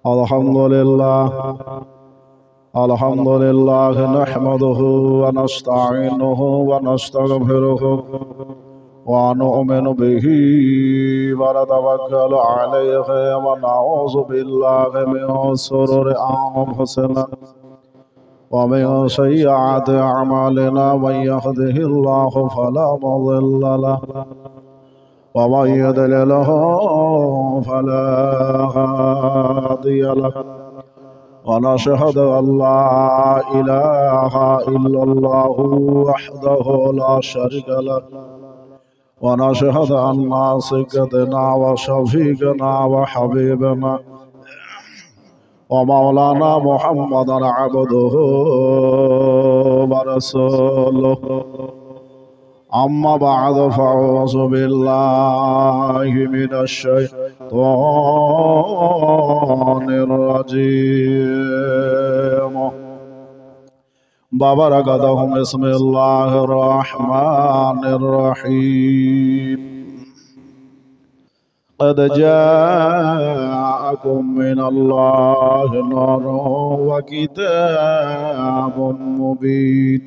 Alhamdulillah nahmaduhu wa nasta'inuhu wa nastaghfiruhu wa nu'minu bihi wa natawakkalu alayhi wa na'udzu billahi min shururi anfusina wa min sayyi'ati a'malina man yahdihillahu fala mudilla lahu wa man yudlilhu fala hadiya lahu ونشهد أن لا إله إلا الله وحده لا شريك له ونشهد أن سيدنا وشفيقنا وحبيبنا ومولانا محمدا عبده ورسوله أما بعد فأعوذ بالله من الشيطان الرجيم ببركاته بسم الله الرحمن الرحيم قد جاءكم من الله نور وكتاب مبين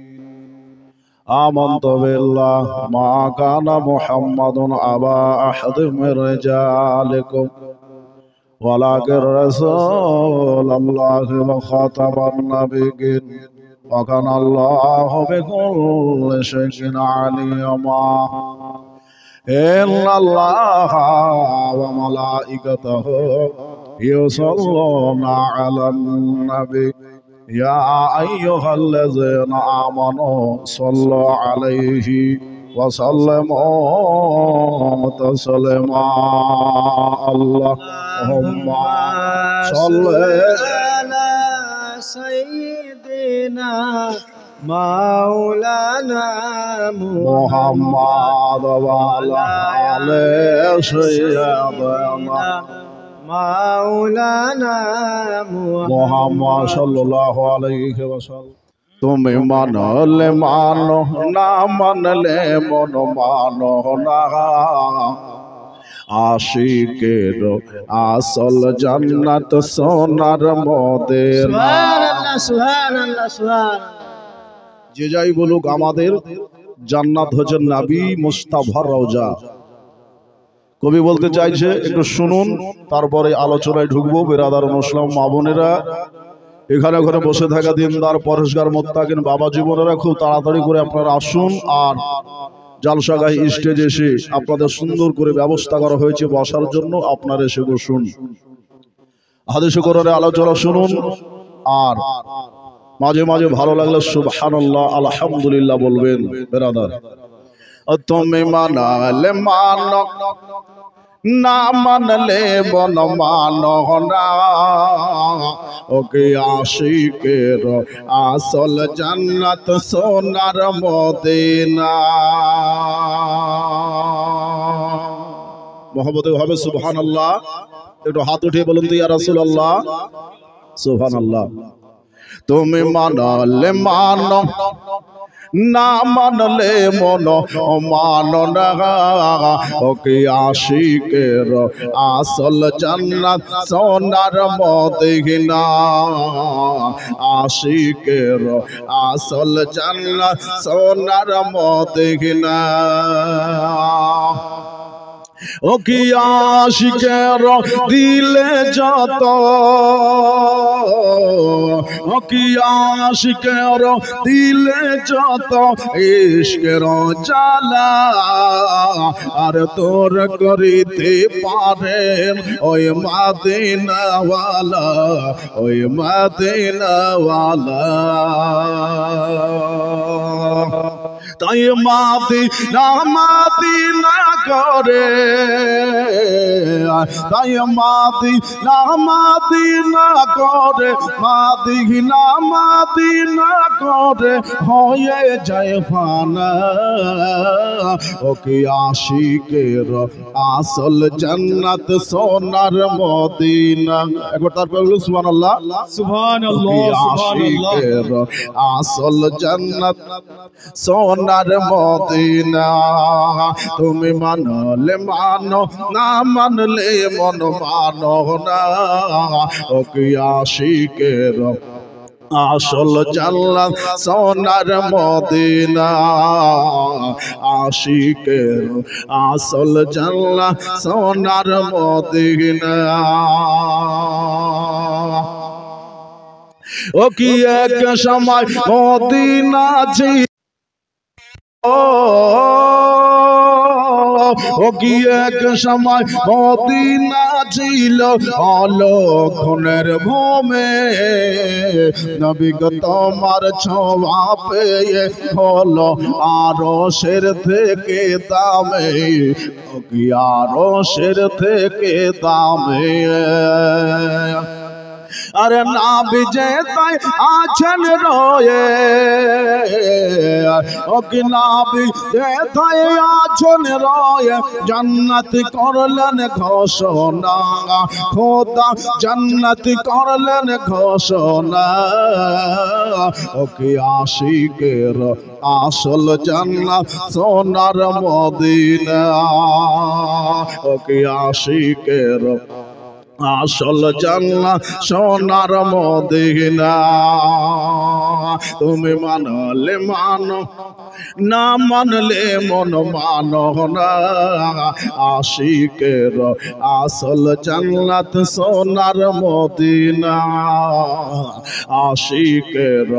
آمنت بالله ما كان محمد أبا أحد من رجالكم ولكن رسول الله وخاتم النبيين وكان الله بكل شيء عليما إن الله وملائكته يصلون على النبي يا أيها الذين آمنوا صلوا عليه وسلموا تسليما اللهم صل على سيدنا مولانا محمد وعلى آل سيدنا مولانا محمد صلى الله عليه وسلم তুমি মানলে মানো না মানলে মন মানো না আশিকের আসল জান্নাত সোনার মদিনা সুবহানাল্লাহ সুবহানাল্লাহ সুবহানাল্লাহ। যে যাই বলুক আমাদের জান্নাত হচ্ছে নবী মুস্তাফার রওজা। কবি বলতে চাইছে একটু শুনুন, তারপরে আলোচনায় ঢুকবো। বিরাদার মুসলিম মা বোনেরা, এখানে ওখানে বসে থাকা দিনদার পরেশগার মোত্তাকিন বাবা জীবনেরা, খুব তাড়াতাড়ি করে আপনারা আসুন। আর জালসাগাহ স্টেজে এসে আপনাদের সুন্দর করে ব্যবস্থা করা হয়েছে বসার জন্য, আপনারা এসে বসুন। হাদিসে কোরআনের আলোচনা শুনুন। আর মাঝে মাঝে ভালো লাগলে সুবহানাল্লাহ আলহামদুলিল্লাহ বলবেন। বিরাদার, তুমি মানলে মানো না মানলে বন মানো না, ওকে আশিকের আসল জান্নাত সোনার মদিনা। মোহাম্মদে হবে সুবহানাল্লাহ। একটু হাত উঠিয়ে বলুন তো ইয়া রাসূলুল্লাহ, সুবহানাল্লাহ। তুমি মানলে মানো না মানলে মন মানো না, ওকে আশিকের আসল জান্নাত সোনার মদিনা। আশিকের আসল জান্নাত সোনার মদিনা। ও কি আশিকের দিলে যত, ও কি আশিকের দিলে যত ইশকের জ্বালা, আর তোর করিতে পারেন ওই মদিনাওয়ালা, ওই মদিনাওয়ালা। তাই মদিনা মদিনা করে, তাই মদিনা মদিনা করে, মদিনা মদিনা করে হয়ে যায় ফানা। ওকে আশিকের আসল জান্নাত সোনার মদিনা। একবার তারপর বলুন সুবহানাল্লাহ সুবহানাল্লাহ। আশিকের আসল জান্নাত সোনার সোনার মদিনা তুমি মানলে মানো না মানলে মন মানো না ও কি আশিকের আসল জান্নাত সোনার মদিনা আশিকের আসল জান্নাত সোনার মদিনা ও কি এক সময় মদিনা ছিল ও কি এক সময় মদিনা ছিল অলক্ষণের ভূমে নবী গো তোমার ছোঁয়া পেয়ে হলো আরশের থেকে দামে ও কি আরশের থেকে দামে আরে নাবি যে তাই আছেন রয়ে ও কি নাবি যে তাই আছেন রয়ে জান্নাত করলেন ঘোষণা খোদা জান্নাত করলেন ঘোষণা ও কি আশিকের আসল জান্নাত সোনার মদিনা ও কি আশিকের আসল জান্নাত সোনার মদিনা তুমি মানলে মানো না মানলে মন মানো না আশিকের আসল জান্নাত সোনার মদিনা আশিকের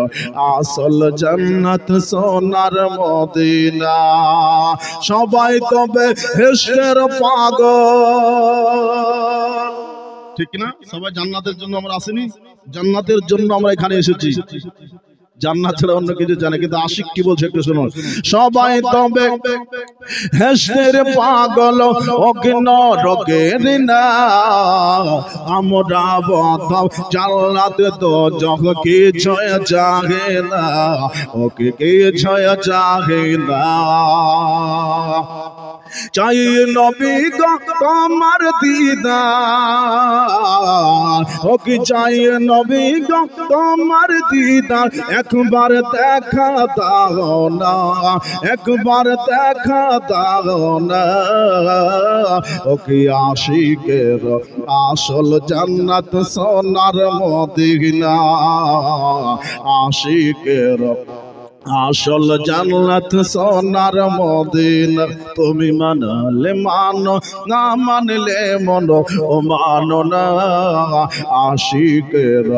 আসল জান্নাত সোনার মদিনা সবাই তবে হেসের পাগল ঠিক না সবাই জান্নাতের জন্য আমরা আসিনি জান্নাতের জন্য আমরা এখানে এসেছি জান্নাত ছাড়া অন্য কিছু জানে কিন্তু আশিক কি বলছে একটু শুনুন সবাই তবে হেসের পাগল অগ্ন রোগের না আমরা বতাও জান্নাত তো জগ কি ছয় জাগে না ওকে কি ছয় জাগে না চাই নবী গো তোমার দিদার ও কি চাই নবী গো তোমার দিদার একবার দেখা দাও না একবার দেখা দাও না ও কি আশিকের আসল জান্নাত সোনার মদিনা আশিকের আসল জান্নাত সোনার মদিনা তুমি মানলে মানো না মানলে মনো ও মানো না আশিকের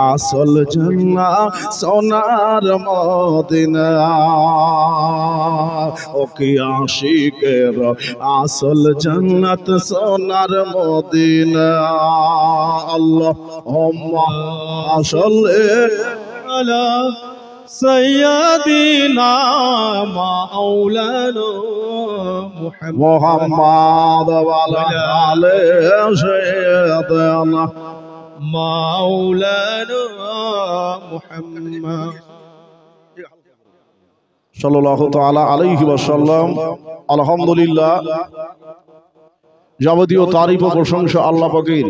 আসল জান্নাত সোনার মদিনা ও কি আশিকের আসল জান্নাত সোনার মদিনা আল্লাহুম্মা সাল্লি আলা سيدنا مولانا محمد وعلى آل سيدنا مولانا محمد সাল্লাল্লাহু তাআলা আলাইহি ওয়াসাল্লাম আলহামদুলিল্লাহ যাবতীয় তারিফ ও প্রশংসা আল্লাহ পাকের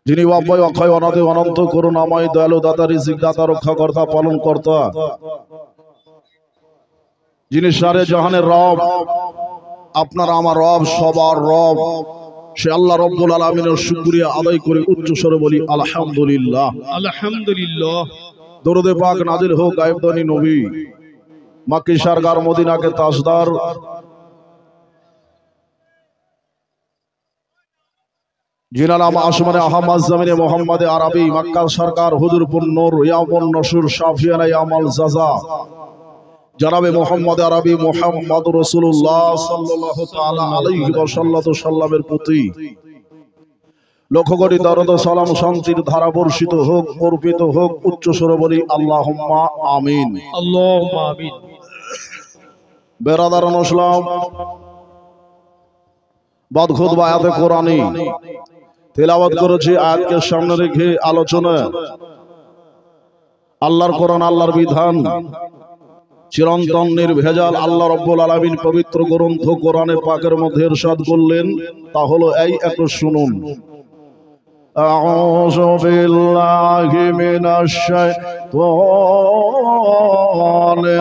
যিনি অব্যয় অক্ষয় অনাদি অনন্ত করুণাময় দয়ালু দাতা রিজিক দাতা রক্ষাকর্তা পালন কর্তা যিনি সারে জাহানের রব আপনার আমার রব সবার রব সে আল্লাহ রব্বুল আলামিনের শুকরিয়া আদায় করে উচ্চ স্বরে বলি আলহামদুলিল্লাহ আলহামদুলিল্লাহ দরুদে পাক নাজিল হোক গায়েবদানি নবী মক্কি সরকার মদিনাকে তাজদার जिना नाम आसमाने अहमद जमीने मोहम्मद अरबी मक्का सरकार हुजूरपुर नूर यामुन नशुर शाफियाना यामल जजा जनाबे मोहम्मद अरबी मोहम्मद रसूलुल्लाह सल्लल्लाहु ताआला अलैहि वसल्लमेर प्रति लक्ष कोटी दरद सालाम शांतिर धारा बर्षित होक अर्पित होक उच्च स्वरे बोली आल्लाहुम्मा आमीन আল্লাহুম্মা আমিন बेरादारान इस्लाम बाद खुतबा आयाते कुरानी তেলাওয়াত করেছি আয়াতকে সামনে রেখে আলোচনা আল্লাহর কোরআন আল্লাহর বিধান চিরন্তন নির্ভেজাল আল্লাহ রাব্বুল আলামিন পবিত্র গ্রন্থ কোরআনে পাকের মধ্যে ইরশাদ করলেন তা হলো এই একটু শুনুন أعوذ بالله من الشيطان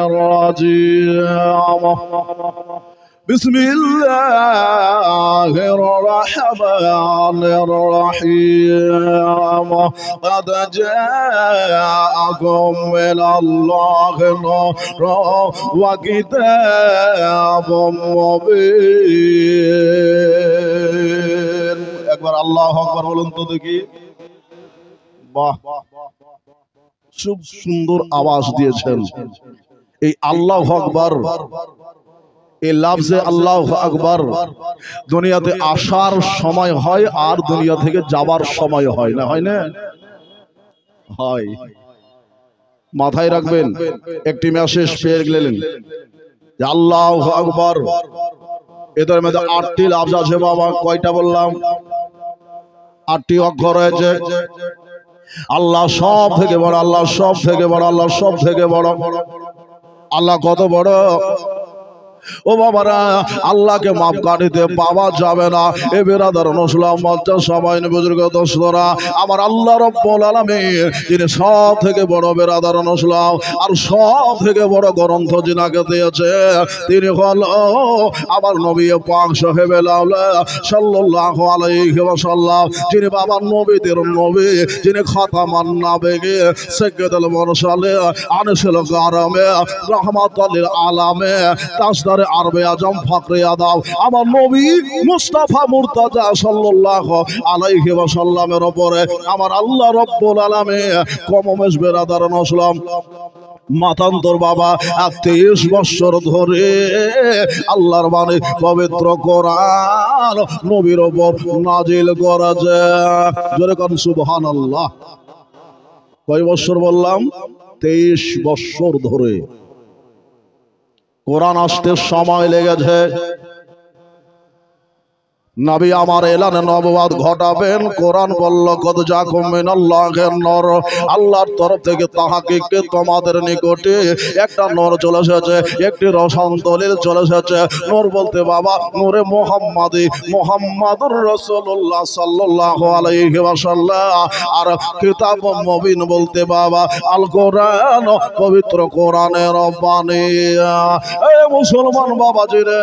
الرجيم بسم الله الرحمن الرحيم قد جاءكم من الله نور وكتاب مبين একবার আল্লাহু আকবার বলুন তো দেখি বাহ খুব সুন্দর আওয়াজ দিয়েছেন এই আল্লাহু আকবার এই লফজে আল্লাহু আকবার দুনিয়াতে আসার সময় হয় আর দুনিয়া থেকে যাবার সময় হয় না হয় না হয় মাথায় রাখবেন একটি মেসেজ পেয়ে গেলেন যে আল্লাহু আকবার এদের মধ্যে 8টি লফজ আছে বাবা কয়টা বললাম 8টি অক্ষর রয়েছে আল্লাহ সব থেকে বড় আল্লাহ সব থেকে বড় আল্লাহ সব থেকে বড় আল্লাহ কত বড় ও বাবারা আল্লাহকে মাফ কাটিতে পাওয়া যাবে না এ বিরাদার মুসলিম মাদ্রাসা সবাই বুজুর্গ দোস্তরা আমার আল্লাহ রাব্বুল আলামিন যিনি সব থেকে বড় বিরাদার মুসলিম আর সব থেকে বড় গ্রন্থ যিনাকে দিয়েছে তিনি হলো আমার নবী পাক সাহেবুল আউলা সাল্লাল্লাহু আলাইহি ওয়াসাল্লাম যিনি বাবার নবীদের নবী যিনি খাতামান নাবিয়্যিন সাইয়্যিদুল মুরসালিন আনসুল কারামে রাহমাতুল লিল আলামিন তাসদারে আরবে আজম ফখরে আদম আমার নবী মুস্তাফা মুর্তজা সাল্লাল্লাহু আলাইহি ওয়াসাল্লামের উপরে আমার আল্লাহ রাব্বুল আলামিন কমমেশ বেরাদার মুসলিম মাতান্তর বাবা 23 বছর ধরে আল্লাহর বাণী পবিত্র কোরআন নবীর উপর নাজিল করেছে জোরে কোন সুবহানাল্লাহ কয় বছর বললাম 23 বছর ধরে কোরআন আসতে সময় লেগেছে নবী আমার এলানে নবুয়ত ঘটাবেন কোরআন বলল কদ জাকুম মিনাল্লাহি নূর আল্লাহর তরফ থেকে তাহকিকে তোমাদের নিকটে একটা নূর চলে এসেছে একটি রওশন দলিল চলে এসেছে নূর বলতে বাবা নূরে মুহাম্মাদি মুহাম্মাদুর রাসূলুল্লাহ সাল্লাল্লাহু আলাইহি ওয়াসাল্লাম আর কিতাব মুবিন বলতে বাবা আল কোরআন পবিত্র কোরআনের বাণী এ মুসলমান বাবাজিরে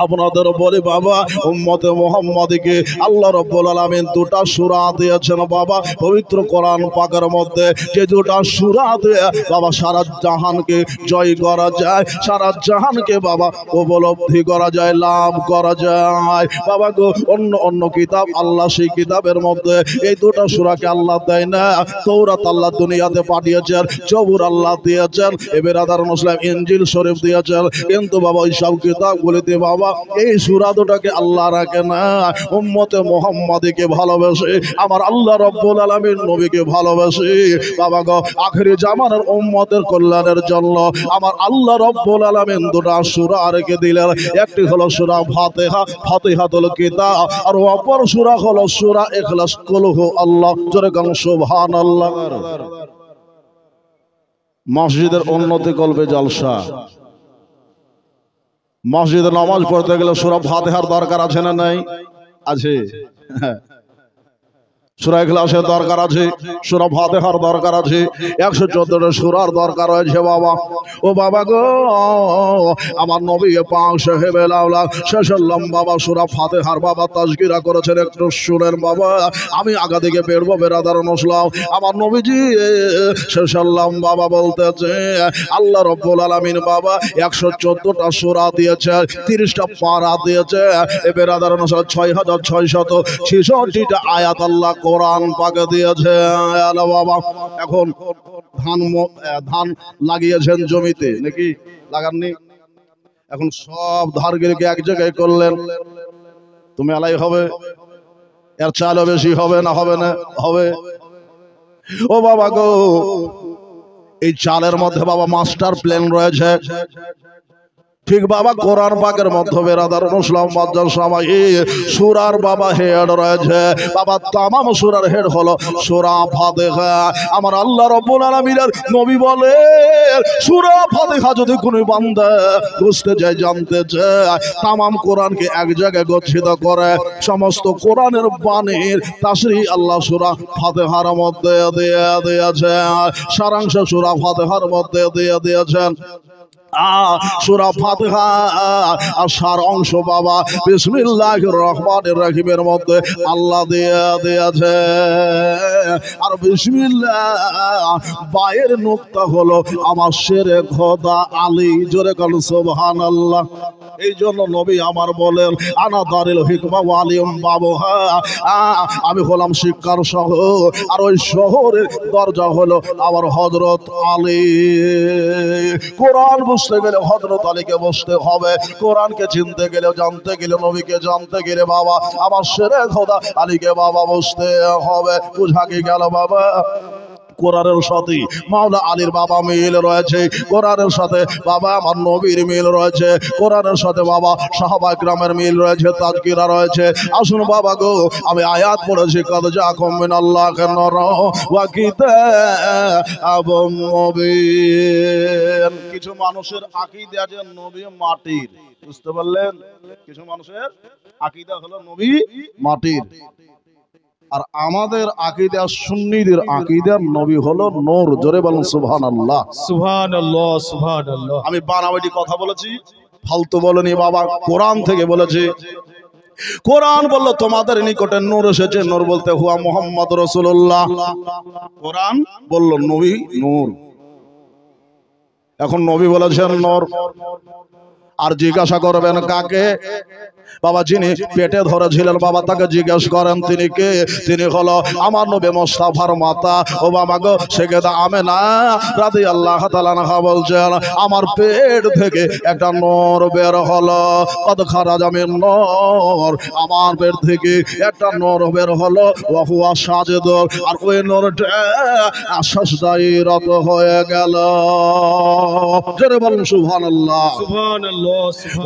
আপনাদের বলে বাবা উম্মতে মুহাম্মাদীকে আল্লাহ রাব্বুল আলামিন দুটো সূরা দিয়েছেন বাবা পবিত্র কোরআন পাকের মধ্যে যে দুটো সূরা দিয়ে বাবা সারা জাহানকে জয় করা যায় সারা জাহানকে বাবা উপলব্ধি করা যায় লাভ করা যায় বাবা গো অন্য অন্য কিতাব আল্লাহ সেই কিতাবের মধ্যে এই দুটো সূরাকে আল্লাহ দেয় না তাওরাত আল্লাহ দুনিয়াতে পাঠিয়েছেন জবুর আল্লাহ দিয়েছেন এ বিরাদার মুসলিম ইনজিল শরীফ দিয়েছেন কিন্তু বাবা ওই সব কিতাবগুলিতে বাবা এই সূরা দুটাকে আল্লাহ রাখে না উম্মতে মুহাম্মাদীকে ভালোবাসে আমার আল্লাহ রাব্বুল আলামিন নবীকে ভালোবাসে বাবা গো আখেরি জামানার উম্মতের কল্যাণের জন্য আমার আল্লাহ রাব্বুল আলামিন দুটো সূরা রেখে দিলেন একটি হলো সূরা ফাতিহা ফাতিহাতুল কিতাব আর অপর সূরা হলো সূরা ইখলাস কুলহু আল্লাহ জোরে গান সুবহানাল্লাহ মসজিদের উন্নতি কল্পে জলসা মসজিদে নামাজ পড়তে গেলে সূরা ফাতিহার দরকার আছে না নাই আছে সূরা ইখলাসের দরকার আছে সূরা ফাতিহার দরকার আছে 114টা সূরার দরকার আছে বাবা ও বাবা গো আমার নবী পাক সাহেবুল আউলা সাল্লাম বাবা সূরা ফাতিহার বাবা তাজকিরা করেছেন একটু শুনেন বাবা আমি আগা দিকে বেরবো বেরাদার মুসলিম আমার নবীজি সাল্লাম বাবা বলতেছে আল্লাহ রাব্বুল আলামিন বাবা 114টা সূরা দিয়েছে 30টা পারা দিয়েছে এ বেরাদার মুসলিম 6666টা আয়াত আল্লাহ কোরআন পাকে দিয়েছে আল্লাহ বাবা এখন ধান লাগিয়েছেন জমিতে নাকি লাগাননি এখন সব ধারগুলিকে এক জায়গায় করলেন তুমি আলাই হবে এর চালও বেশি হবে না হবে না হবে ও বাবা গো এই চালের মধ্যে বাবা মাস্টার প্ল্যান রয়েছে ঠিক বাবা কোরআন পাকের মধ্যে বেরাদার মুসলিম মাদ্রাসা সময় সূরার বাবা হেড রয়েছে বাবা তামাম সূরার হেড হলো সূরা ফাতিহা। আমার আল্লাহ রাব্বুল আলামিনের নবী বলে সূরা ফাতিহা যদি কোনো বান্দা বুঝতে যায় জানতে চায় তামাম কোরআনকে এক জায়গায় গচ্ছিত করে সমস্ত কোরআনের বাণীর তাসরিহ আল্লাহ সূরা ফাতিহার মধ্যে দিয়ে দিয়েছেন, সারাংশ সূরা ফাতিহার মধ্যে দিয়ে দিয়েছেন। সূরা ফাতিহা আর সার অংশ বাবা বিসমিল্লাহির রহমানির রহিমের মধ্যে আল্লাহ দিয়ে দিয়েছে। আর বিসমিল্লাহ বায়ের নুকতা হলো আমার শেরে খোদা আলী, জোরে কাল সুবহানাল্লাহ। এই জন্য নবী আমার বলেন আনা দারিল হিকমা ওয়া আলিম বাবুহা, আমি হলাম শিক্ষার শহর আর ওই শহরের দরজা হলো আমার হযরত আলী। কোরআন বুঝতে গেলে হযরত আলীকে বসতে হবে, কোরআনকে চিনতে গেলে জানতে গেলে নবীকে জানতে গেলে বাবা আমার শেরে খোদা আলীকে বাবা বসতে হবে। বুঝা কি গেল বাবা? কোরআনের সাথে মাওলা আলীর বাবা মিল রয়েছে, কোরআনের সাথে বাবা আমার নবীর মিল রয়েছে, কোরআনের সাথে বাবা সাহাবায়ে কেরামের মিল রয়েছে, তাজকিরা রয়েছে। আসুন বাবা গো আমি আয়াত পড়েছি কদ জাকুম মিনাল্লাহি নূর ওয়া কিতাবুম মুবিন। কিছু মানুষের আকীদা যে নবী মাটির, বুঝতে পারলেন? কিছু মানুষের আকীদা হলো নবী মাটির, আর আমাদের আকীদা সুন্নিদের আকীদা নবী হলো নূর। জোরে বলুন সুবহানাল্লাহ। সুবহানাল্লাহ সুবহানাল্লাহ। আমি বানাওয়াটি কথা বলেছি, ফালতু বলনি বাবা, কোরআন থেকে বলেছি। কোরআন বলল তোমাদের নিকটে নূর এসেছে, নূর বলতে হুয়া মুহাম্মদ রাসূলুল্লাহ। কোরআন বলল নবী নূর, এখন নবী বলেছেন নূর। আর জিজ্ঞাসা করবেন কাকে? বাবা যিনি পেটে ধরেছিলেন বাবা তাকে জিজ্ঞেস করেন তিনি কে? তিনি হলো আমার নবী মুস্তাফার মাতা ও বাবা গো সেকেদা আমেনা রাদিয়াল্লাহু তাআলা আনহা বলছেন আমার পেট থেকে একটা নূর বের হলো, কদ খারাজা মিন নূর, আমার পেট থেকে একটা নূর বের হলো, ওয়া হুয়া সাজিদ, আর ওই নূরটা সাজদায় রত হয়ে গেল। জোরে বলুন সুবহানাল্লাহ। সুবহানাল্লাহ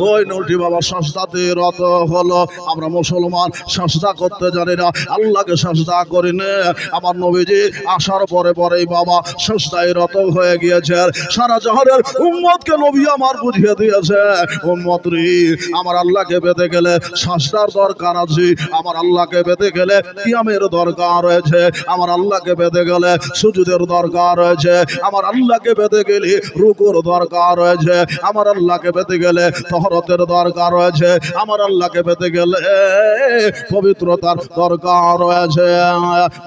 ওই নূরটি বাবা সাজদাতে রত হলো। আমরা মুসলমান সাজদা করতে জানি না, আল্লাহকে সাজদা করি না। আমার নবীজি আসার পরে পরেই বাবা সাজদায় রত হয়ে গিয়েছে। সারা জাহানের উম্মতকে নবী আমার বুঝিয়ে দিয়েছে উম্মত রে আমার আল্লাহকে পেতে গেলে সাজদার দরকার আছে, আমার আল্লাহকে পেতে গেলে কিয়ামের দরকার রয়েছে, আমার আল্লাহকে পেতে গেলে সুজুদের দরকার রয়েছে, আমার আল্লাহকে পেতে গেলে রুকুর দরকার রয়েছে, আমার আল্লাহকে পেতে গেলে তহরতের দরকার রয়েছে, আমার আল্লাহকে পেতে গেলে পবিত্রতার দরকার রয়েছে।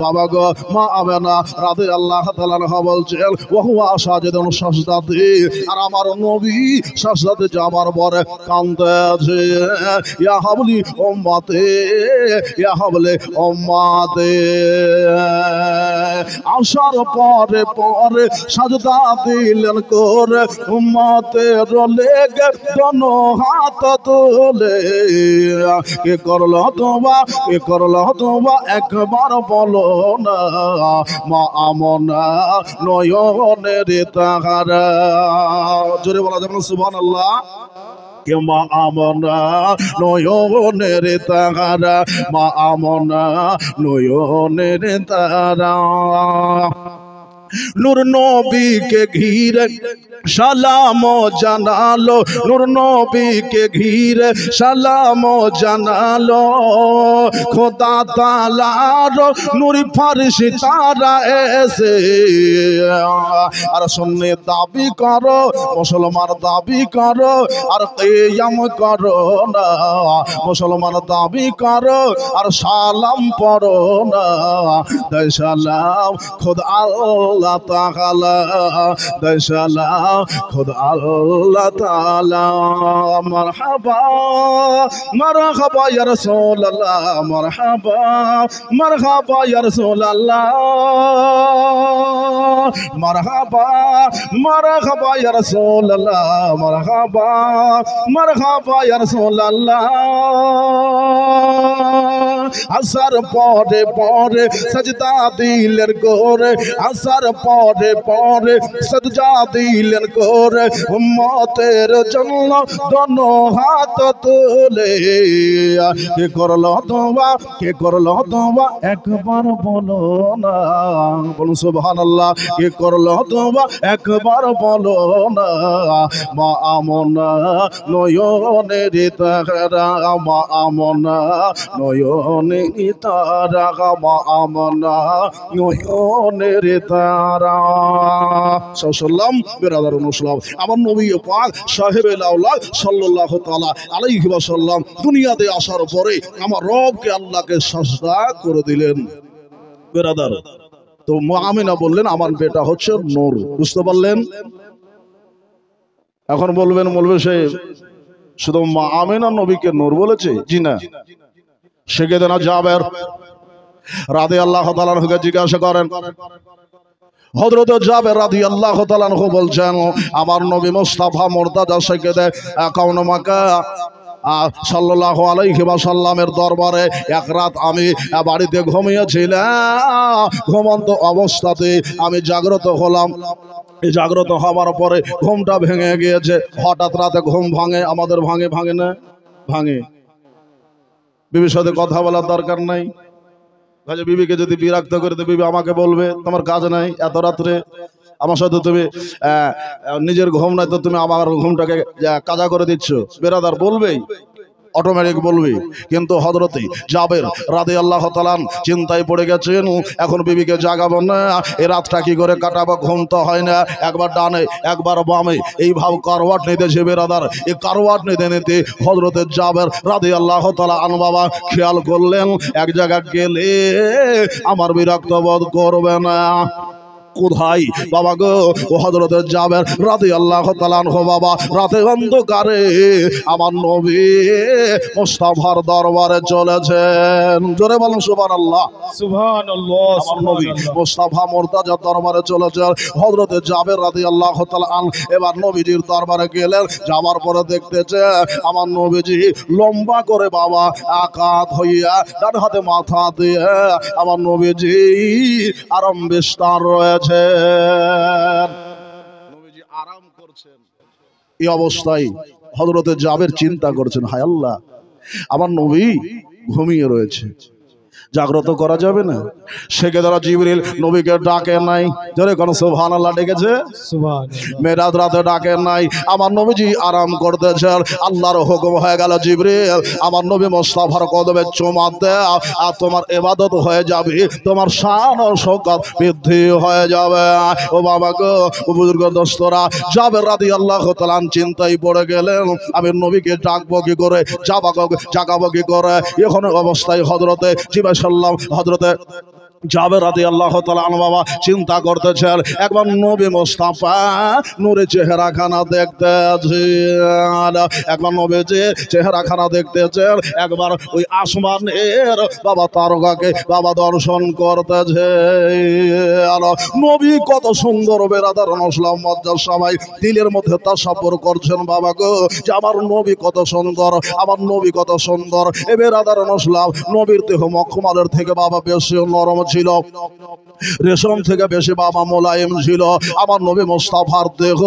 বাবা গো মা আমেনা রাদিয়াল্লাহু তাআলা আনহা বলছেন ওয়া হুয়া সাজিদুন সাজদাতে, আর আমার নবী সাজদাতে যাবার পরে কাঁদতেছে ইয়া হাবলি উম্মতে ইয়া হাবলি উম্মতে। আসার পরে পরে সাজদা দিলেন করে উম্মতের লেগে দোনো হাত তুলে, কে করলো তোমা কে করলো তোমা একবার বলো না, মা আমনা নয়নের তাহারা। জোরে বলা যাবে না সুবহানাল্লাহ। কে মা আমনা নয়নের তাহারা, মা আমনা নয়নের তারা। নূর নবীকে ঘিরে সালাম জানালো, নূর নবীকে ঘিরে সালাম জানালো, খোদা তাআলার নূর ফারিস্তারা এসে আর শুনে দাবি করো মুসলমান দাবি করো আর কিয়াম করো না, মুসলমান দাবি করো আর সালাম পড়ো না, দে সালাম খোদা আল্লাহ তাআলা, দে সালাম খুদ আল্লাহ তাআলা। মারহাবা মারহাবা ইয়া রাসূলুল্লাহ, মারহাবা মারহাবা ইয়া রাসূলুল্লাহ, মারহাবা মারহাবা ইয়া রাসূলুল্লাহ, মারহাবা মারহাবা ইয়া রাসূলুল্লাহ। আসার পরে পরে সাজদা দিলেন করে, আসার পরে পরে সাজদা দিলেন করে, উম্মতের জন্য দোনো হাত তুলে। কে করলো দোয়া, কে করলো দোয়া একবার বলো না, বলুন সুবহানাল্লাহ। কে করলো দোয়া একবার বলো না, মা আমনা নয়নের তারা, মা আমনা নয়নের তারা, মা আমনা নয়নের তারা। সাল্লাম বিরাদার মুসলিম, আমার নবী পাক সাহেবে লাউলা সাল্লাল্লাহু তাআলা আলাইহি ওয়াসাল্লাম দুনিয়াতে আসার পরে আমার রবকে আল্লাহকে সাজদা করে দিলেন। বিরাদার, তো মা আমিনা বললেন আমার বেটা হচ্ছে নূর, বুঝতে পারলেন? এখন বলবেন বলবে সে শুধু মা আমিনা নবীকে নূর বলেছে? জি না, সেকেদানা জাবের রাদিয়াল্লাহু তাআলা আনহুকে জিজ্ঞাসা করেন। হযরত জাবের রাদিয়াল্লাহু তাআলা আনহু বলছেন আমার নবী মুস্তাফা মুর্তাজা সেকেদে কাউন মাক্কা সাল্লাল্লাহু আলাইহি ওয়াসাল্লামের দরবারে এক রাত আমি বাড়িতে ঘুমিয়েছিলাম। ঘুমন্ত অবস্থাতে আমি জাগ্রত হলাম। এই জাগ্রত হওয়ার পরে ঘুমটা ভেঙে গিয়েছে। হঠাৎ রাতে ঘুম ভাঙে, আমাদের ভাঙে ভাঙে না? ভাঙে। বিবির সাথে কথা বলার দরকার নাই। বিবিকে যদি বিরক্ত করে দেবে, বিবি আমাকে বলবে তোমার কাজ নাই, এত রাত্রে আমার সাথে তুমি নিজের ঘুম নাই তো তুমি আমার ঘুমটাকে কাজা করে দিচ্ছ। বেরাদার বলবেই, অটোমেটিক বলবে। কিন্তু হযরতে জাবের রাদিয়াল্লাহু তাআলা চিন্তায় পড়ে গেছেন, এখন বিবিকে জাগাবো না, এই রাতটা কি করে কাটাবো? ঘুম তো হয় না, একবার ডানে একবার বামে এই ভাব কারওয়াট নিতেছে। বেরাদার, এই কারওয়াট নিতে নিতে হযরতে জাবের রাদিয়াল্লাহু তাআলা আন বাবা খেয়াল করলেন এক জায়গা গেলে আমার বিরক্ত বোধ করবে না। কোথায় বাবা গো? ও হযরতে জাবের রাদিয়াল্লাহু তাআলা আনহু বাবা রাতে অন্ধকারে আমার নবী মুস্তাফার দরবারে চলেছেন। জোরে বলুন সুবহানাল্লাহ। সুবহানাল্লাহ, আমার নবী মুস্তাফা মুর্তাজার দরবারে চলেছেন। হযরতে জাবের রাদিয়াল্লাহু তাআলা আন এবার নবীজির দরবারে গেলেন। যাওয়ার পরে দেখতেছে আমার নবীজি লম্বা করে বাবা আকাত হইয়া ডান হাতে মাথা দিয়ে আমার নবীজি আরাম বিস্তার রয়েছে। নবীজি আরাম করছেন। এই অবস্থায় হযরতে জাবের চিন্তা করছেন, হায় আল্লাহ, আমার নবী ঘুমিয়ে রয়েছে, জাগ্রত করা যাবে না। সেকেদারা জিবরিল নবীকে ডাকে নাই। জোরে কোন সুবহানাল্লাহ ডেকেছে? সুবহানাল্লাহ। মেরাজ রাতে ডাকে নাই। আমার নবীজি আরাম করতেছেন। আল্লাহর হুকুম হয়ে গেল, জিবরিল আমার নবী মুস্তাফার কদমে চুমা দাও, আর তোমার ইবাদত হয়ে যাবে, তোমার শান ও শওকত বৃদ্ধি হয়ে যাবে। ও বাবা গো, ও বুজুর্গ দোস্তরা, জাবের রাদিয়াল্লাহু তাআলা চিন্তায় পড়ে গেলেন আমি নবীকে ডাকবো কি করে, জাগাবো কি করে। এখন অবস্থায় হযরতে সাল্লাম হযরতে জাবের রাদিয়াল্লাহু তাআলা আনহু বাবা চিন্তা করতেছেন একবার নবী মুস্তাফা নূরে চেহারাখানা দেখতেছেন, একবার নবীজির চেহারাখানা দেখতেছেন, একবার ওই আসমানের বাবা তারকাকে বাবা দর্শন করতেছে। নবী কত সুন্দর, বেরাদার মুসলিম মজ্জার সবাই দিলের মধ্যে তাসাব্বুর করছেন বাবা গো, যে আমার নবী কত সুন্দর, আমার নবী কত সুন্দর। এ বেরাদার মুসলিম নবীর দেহ মখমলের থেকে বাবা বেশি নরম ছিল, রেশম থেকে বেশি বাবা মোলায়েম ছিল। আমার নবী মুস্তাফার দেহ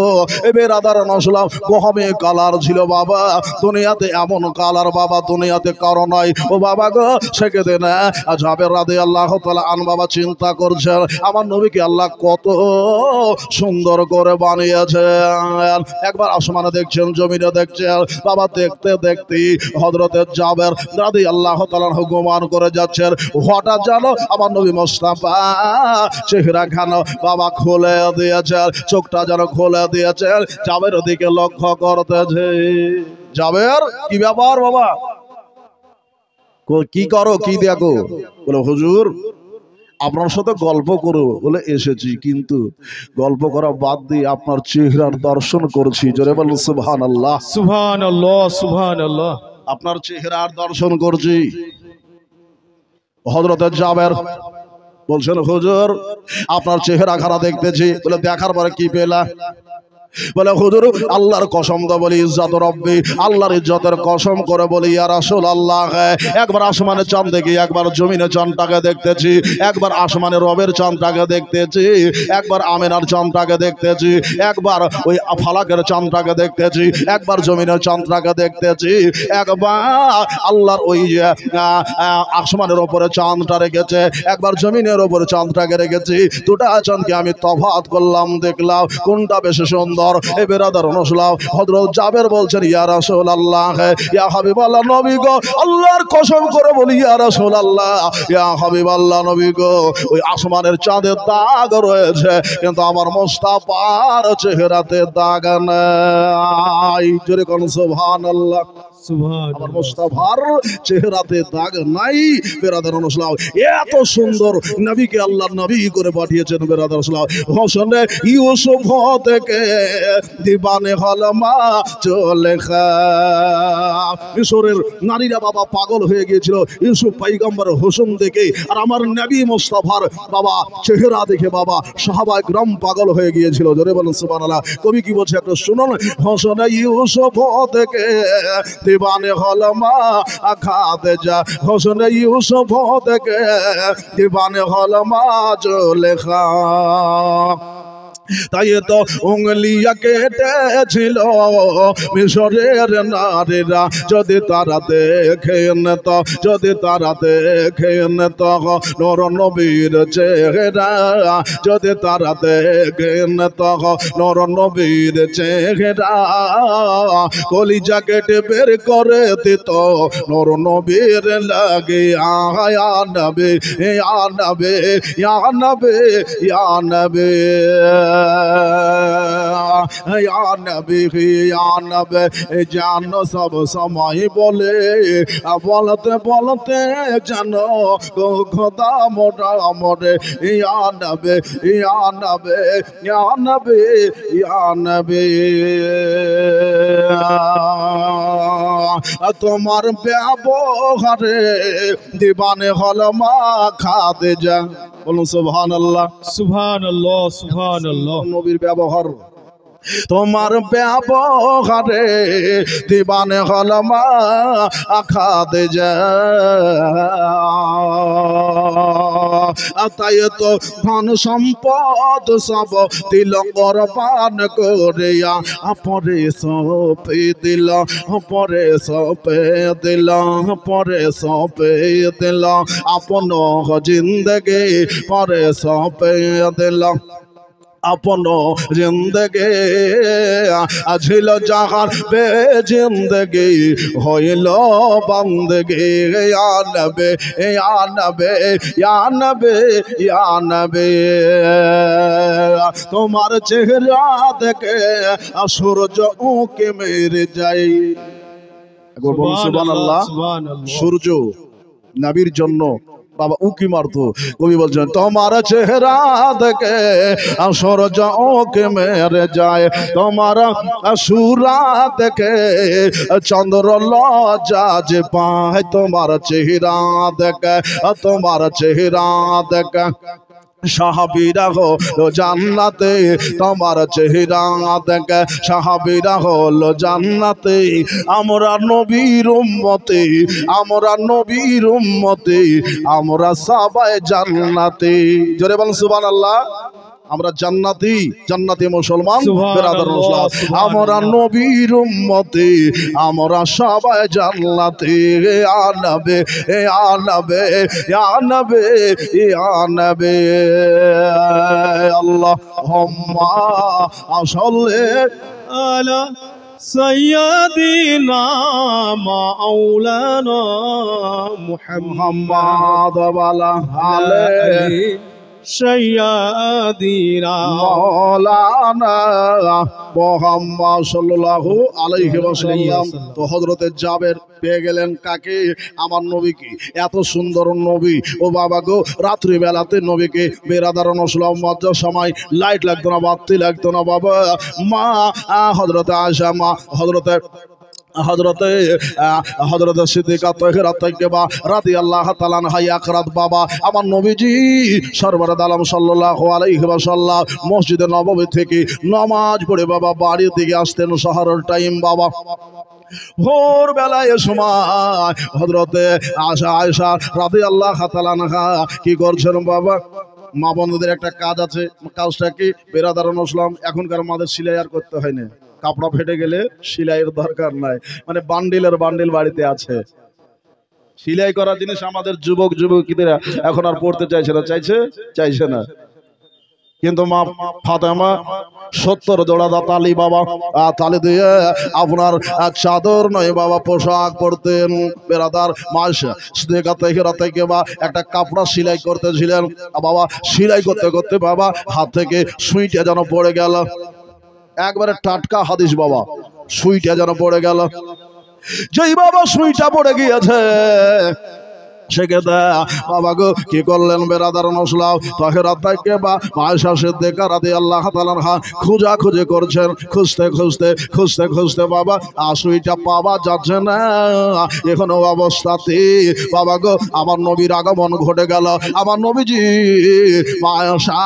এ বেরাদার মুসলিম গহমে কালার ছিল বাবা। দুনিয়াতে এমন কালার বাবা দুনিয়াতে কারো নাই। ও বাবা গো, সেকেদিন জাবের রাদিয়াল্লাহু তাআলা আন বাবা চিন্তা করছেন আমার নবীকে আল্লাহ কত সুন্দর করে বানিয়েছেন। একবার আসমানে দেখছেন, জমিনে দেখছেন বাবা, দেখতে দেখতে হযরতে জাবের রাদিয়াল্লাহু তাআলা গুমান করে যাচ্ছেন। হঠাৎ জানো আমার নবী মুস্তাফা চেহারাখানা বাবা খুলে দিয়েছেন, চোখটা যেন খুলে দিয়েছেন, জাবের দিকে লক্ষ্য করতেছে। জাবের, কি ব্যাপার বাবা, কি করো, কি দেখো? বলে হুজুর আপনার সাথে গল্প করো বলে এসেছি, কিন্তু গল্প করা বাদ দিয়ে আপনার চেহারার দর্শন করছি। জোরে বলুন সুবহানাল্লাহ। সুবহানাল্লাহ, সুবহানাল্লাহ। আপনার চেহারার দর্শন করছি। হযরতে জাবের বলছেন হুজুর আপনার চেহারা খারাপ দেখতেছি। বলে দেখার পরে কি পেলা? বলে হুজুর আল্লাহর কসম তো বলি ইজ্জত রব্বি, আল্লাহর ইজ্জতের কসম করে বলি ইয়া রাসূলুল্লাহ, একবার আসমানের চাঁদ দেখি, একবার জমিনের চাঁদটাকে দেখতেছি, একবার আসমানের রবের চাঁদটাকে দেখতেছি, একবার আমিনার চাঁদটাকে দেখতেছি, একবার ওই ফালাকের চাঁদটাকে দেখতেছি, একবার জমিনের চাঁদটাকে দেখতেছি, একবার আল্লাহর ওই আসমানের উপরে চাঁদটা রেখেছে, একবার জমিনের উপরে চাঁদটাকে রেখেছি। দুটা চাঁদকে আমি তফাৎ করলাম, দেখলাম কোনটা বেশি সুন্দর। এ বেরাদার অনুসলাম হযরত জাবের বলছেন ইয়া রাসূলুল্লাহ, ইয়া হাবিবাল্লাহ নবী গো, আল্লাহর কসম করে বলি ইয়া রাসূলুল্লাহ, ইয়া হাবিবাল্লাহ নবী গো, ওই আসমানের চাঁদের দাগ রয়েছে কিন্তু আমার মুস্তাফার চেহারাতে দাগ নাই। জোরে কোন সুবহানাল্লাহ। আমার মুস্তাফার চেহারাতে দাগ নাই। বেরাদার অনুসলাম এত সুন্দর নবীকে আল্লাহ নবী করে পাঠিয়েছেন। বেরাদার অনুসলাম হোসেন ইউসুফ থেকে দিবানে হলমা চলেখা, মিশরের নারীরা বাবা পাগল হয়ে গিয়েছিল ইউসুফ পয়গম্বর হোসেন দেখে, আর আমার নবী মুস্তাফার বাবা চেহারা দেখে বাবা সাহাবায়ে কিরাম পাগল হয়ে গিয়েছিল। জোরে বলুন সুবহানাল্লাহ। কবি কি বলছে একটু শুনুন। হোসেন ইউসুফ থেকে দিবানে হলমা খাদিজা, হোসেন ইউসুফ থেকে দিবানে হলমা চলেখা, তাই তো উঙ্গলিয়া কেটেছিল মিশরের নারীরা, যদি তারা দেখেন তো, যদি তারা দেখেন তো নূর নবীর চেহারা, যদি তারা দেখেন তো নূর নবীর চেহারা, কলিজা কেটে বের করে দিত নূর নবীর লাগে। ইয়া নবী ইয়া নবী ইয়া নবী ইয়া নবী ইয়া নবী ইয়া নবী জানো সব সময় বলে, বলতে বলতে জানো খোদা মোটা মোরে। ইয়া নবী ইয়া নবী ইয়া নবী ইয়া নবী, তোমার ব্যবহারে দিবানে হলমা খাদিজা। বলুন সুবহানাল্লাহ। সুবহানাল্লাহ সুবহানাল্লাহ। নবীর ব্যবহার, তোমার ব্যবহারে দিবানে হলমা খাদিজা, তাই তো ধন সম্পদ সব দিল কোরবান করিয়া, পরে সপে দিল, পরে সপে দিল, পরে সপে দিল আপন জিন্দগি, পরে সপে দিল আপন জিন্দগি, আজিল জাহান বে জিন্দগি হইল বন্দগি। ইয়া নবী ইয়া নবী ইয়া নবী ইয়া নবী, তোমার চেহারা দেখে সূর্য উঁকে মেরে যায়। একবার বলুন সুবহানাল্লাহ। সূর্য নবীর জন্য বাবা উকি মারতো। কবি বলছেন তোমার চেহারা দেখে সূর্য ওকে মেরে যায়, তোমার সুরা দেখে চন্দ্র লজ্জা যে পায়, তোমার চেহারা দেখে, তোমার চেহারা দেখে সাহাবীরা হলো জান্নাতে, তোমার চেহারা দেখে সাহাবীরা হলো জান্নাতে। আমরা নবীর উম্মতে, আমরা নবীর উম্মতে, আমরা সবাই জান্নাতে। জোরে বলুন সুবহানাল্লাহ। আমরা জান্নাতি, জান্নাতি মুসলমান বেরাদার মুসলিম, আমরা নবীর উম্মতি, আমরা সবাই জান্নাতি। ইয়া নবী ইয়া নবী ইয়া নবী ইয়া নবী, আল্লাহুম্মা সাল্লি আলা সাইয়্যিদিনা মাওলানা মুহাম্মাদ ওয়া আলা আলিহি সাইয়্যিদিনা মাওলানা মুহাম্মদ সাল্লাল্লাহু আলাইহি ওয়াসাল্লাম। তো হযরতে জাবের পেয়ে গেলেন কাকে? আমার নবীকে। এত সুন্দর নবী, ও বাবা গো, রাত্রি বেলাতে নবীকে বেরাদার নসলাম মজ্জা সময় লাইট লাগতো না, বাতি লাগতো না বাবা। মা হযরতে আয়েশা, মা হযরতে হযরতে হযরত সিদ্দিকা তাহেরা তাইয়্যিবা রাদিয়াল্লাহু তাআলা আনহা এক রাত বাবা আমার নবীজি সরওয়ার আলম সাল্লাল্লাহু আলাইহি ওয়াসাল্লাম মসজিদে নববী থেকে নামাজ পড়ে বাবা বাড়ির দিকে আসতেন শহরের টাইম বাবা ভোর বেলায় সময় হযরতে আয়েশা রাদিয়াল্লাহু তাআলা আনহা কি করছেন বাবা মা বোনদের একটা কাজ আছে কাজটা কি বেরাদারুল ইসলাম এখনকার মাদের সেলাই আর করতে হয় না কাপড় ফেটে গেলে সেলাইয়ের দরকার নাই মানে বান্ডিলের বান্ডিল বাড়িতে আছে সেলাই করা জিনিস আমাদের যুবক যুবতীরা এখন আর পড়তে চাইছে না চাইছে না কিন্তু মা ফাতেমা 70 জোড়া তালি বাবা তালি দিয়ে আপনার চাদর নয় বাবা পোশাক পরতেন বেরাদার মায়েশা সিদ্দিকা তাহেরা তাইয়্যিবা একটা কাপড় সেলাই করতেছিলেন বাবা সেলাই করতে করতে বাবা হাত থেকে সুইটা যেন পড়ে গেল একবারে টাটকা হাদিস বাবা সুইটা যেন পড়ে গেল যেই বাবা সুইটা পড়ে গিয়েছে সেক্ষেত্রে বাবা গো কি করলেন বেরাদারুল ইসলাম তাহেরা তাইয়্যিবা আয়েশা সিদ্দিকা রাদিয়াল্লাহু তাআলা আনহা খোঁজাখুঁজি করছেন খুঁজতে বাবা সুইটা পাওয়া যাচ্ছে না এখনো অবস্থাতে বাবা গো আমার নবীর আগমন ঘটে গেল আমার নবীজি আয়েশা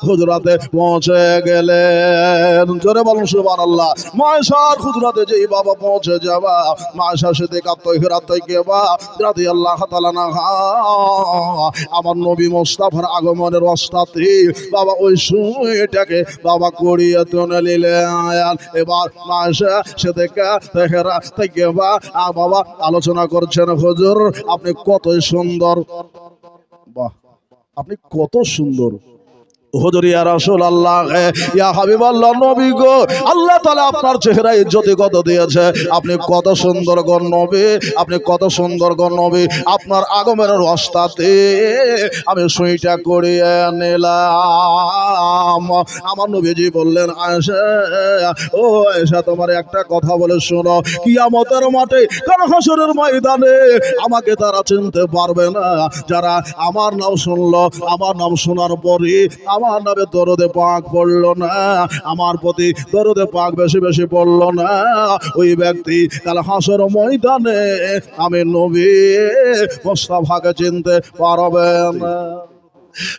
হুজরাতে পৌঁছে গেলেন জোরে বলুন সুবহানাল্লাহ আয়েশার হুজরাতে যেই বাবা পৌঁছে যাবা আয়েশা সিদ্দিকা তাহেরা তাইয়্যিবা রাদিয়াল্লাহু আমার নবী মুস্তাফার আগমনের অবস্থাতে বাবা ওই সুইটাকে বাবা করিয়ে তুলে নিলেন এবার আয়েশা সিদ্দিকা তাহেরা তাইয়্যিবা বাবা আলোচনা করছেন হুজুর আপনি কত সুন্দর বাহ আপনি কত সুন্দর হুজুর ইয়া রাসূলুল্লাহ ইয়া হাবিবাল্লাহ নবী গো আল্লাহ তাআলা আপনার চেহারায় ইজ্জত কত দিয়েছে আপনি কত সুন্দর গো নবী আপনি কত সুন্দর গো নবী আপনার আগমনের অবস্থাতে আমি সুইটা করিয়ে নিলাম আমার নবীজি বললেন আয়েশা ও আয়েশা তোমার একটা কথা বলে শোনো কিয়ামতের মাঠে কাল হাসরের ময়দানে আমাকে তারা চিনতে পারবে না যারা আমার নাম শুনলো আমার নাম শোনার পরে আমার নামে দরুদে পাক পড়লো না আমার প্রতি দরুদে পাক বেশি বেশি পড়লো না ওই ব্যক্তি কাল হাসর ময়দানে আমি নবী মুস্তাফাকে চিনতে পারবে না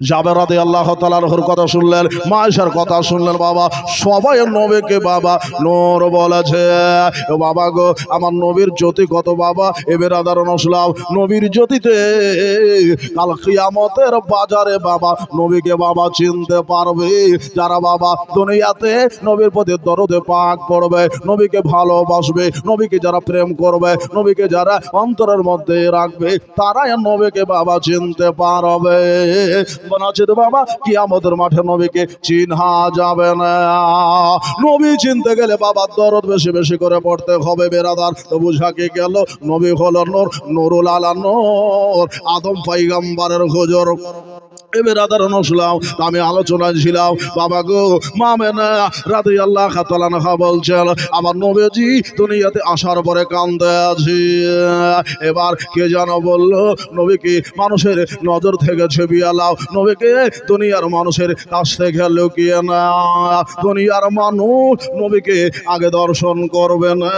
জাবের রাদিয়াল্লাহু তাআলার কথা শুনলেন মায়েশার কথা শুনলেন বাবা সবাই নবীকে বাবা নূর বলেছে ও বাবা গো আমার নবীর জ্যোতি কত বাবা এ বেরাদারুল ইসলাম নবীর জ্যোতিতে কাল কিয়ামতের বাজারে বাবা নবীকে বাবা চিনতে পারবে যারা বাবা দুনিয়াতে নবীর প্রতি দরুদে পাক পড়বে নবীকে ভালোবাসবে নবীকে যারা প্রেম করবে নবীকে যারা অন্তরের মধ্যে রাখবে তারাই নবীকে বাবা চিনতে পারবে বনাচিত বাবা কিয়ামতের মাঠে নবীকে চিনহা যাবে না নবী চিনতে গেলে বাবা দরদ বেশি বেশি করে পড়তে হবে বেরাদার তো বুঝা কি গেল নবী হলো নূর নুরুল আলা নূর আদম পয়গম্বরের হুজুর বেরাদারুল ইসলাম আমি আলোচনায় ছিলাম বাবা গো মামেনা রাদিয়াল্লাহু তাআলা আনহা বলছেন আমার নবীজি দুনিয়াতে আসার পরে কান্দে আছি এবার কে যেন বলল নবীকে মানুষের নজর থেকে ছবিয়ে লাও নবীকে দুনিয়ার মানুষের কাছ থেকে লুকিয়ে না দুনিয়ার মানুষ নবীকে আগে দর্শন করবে না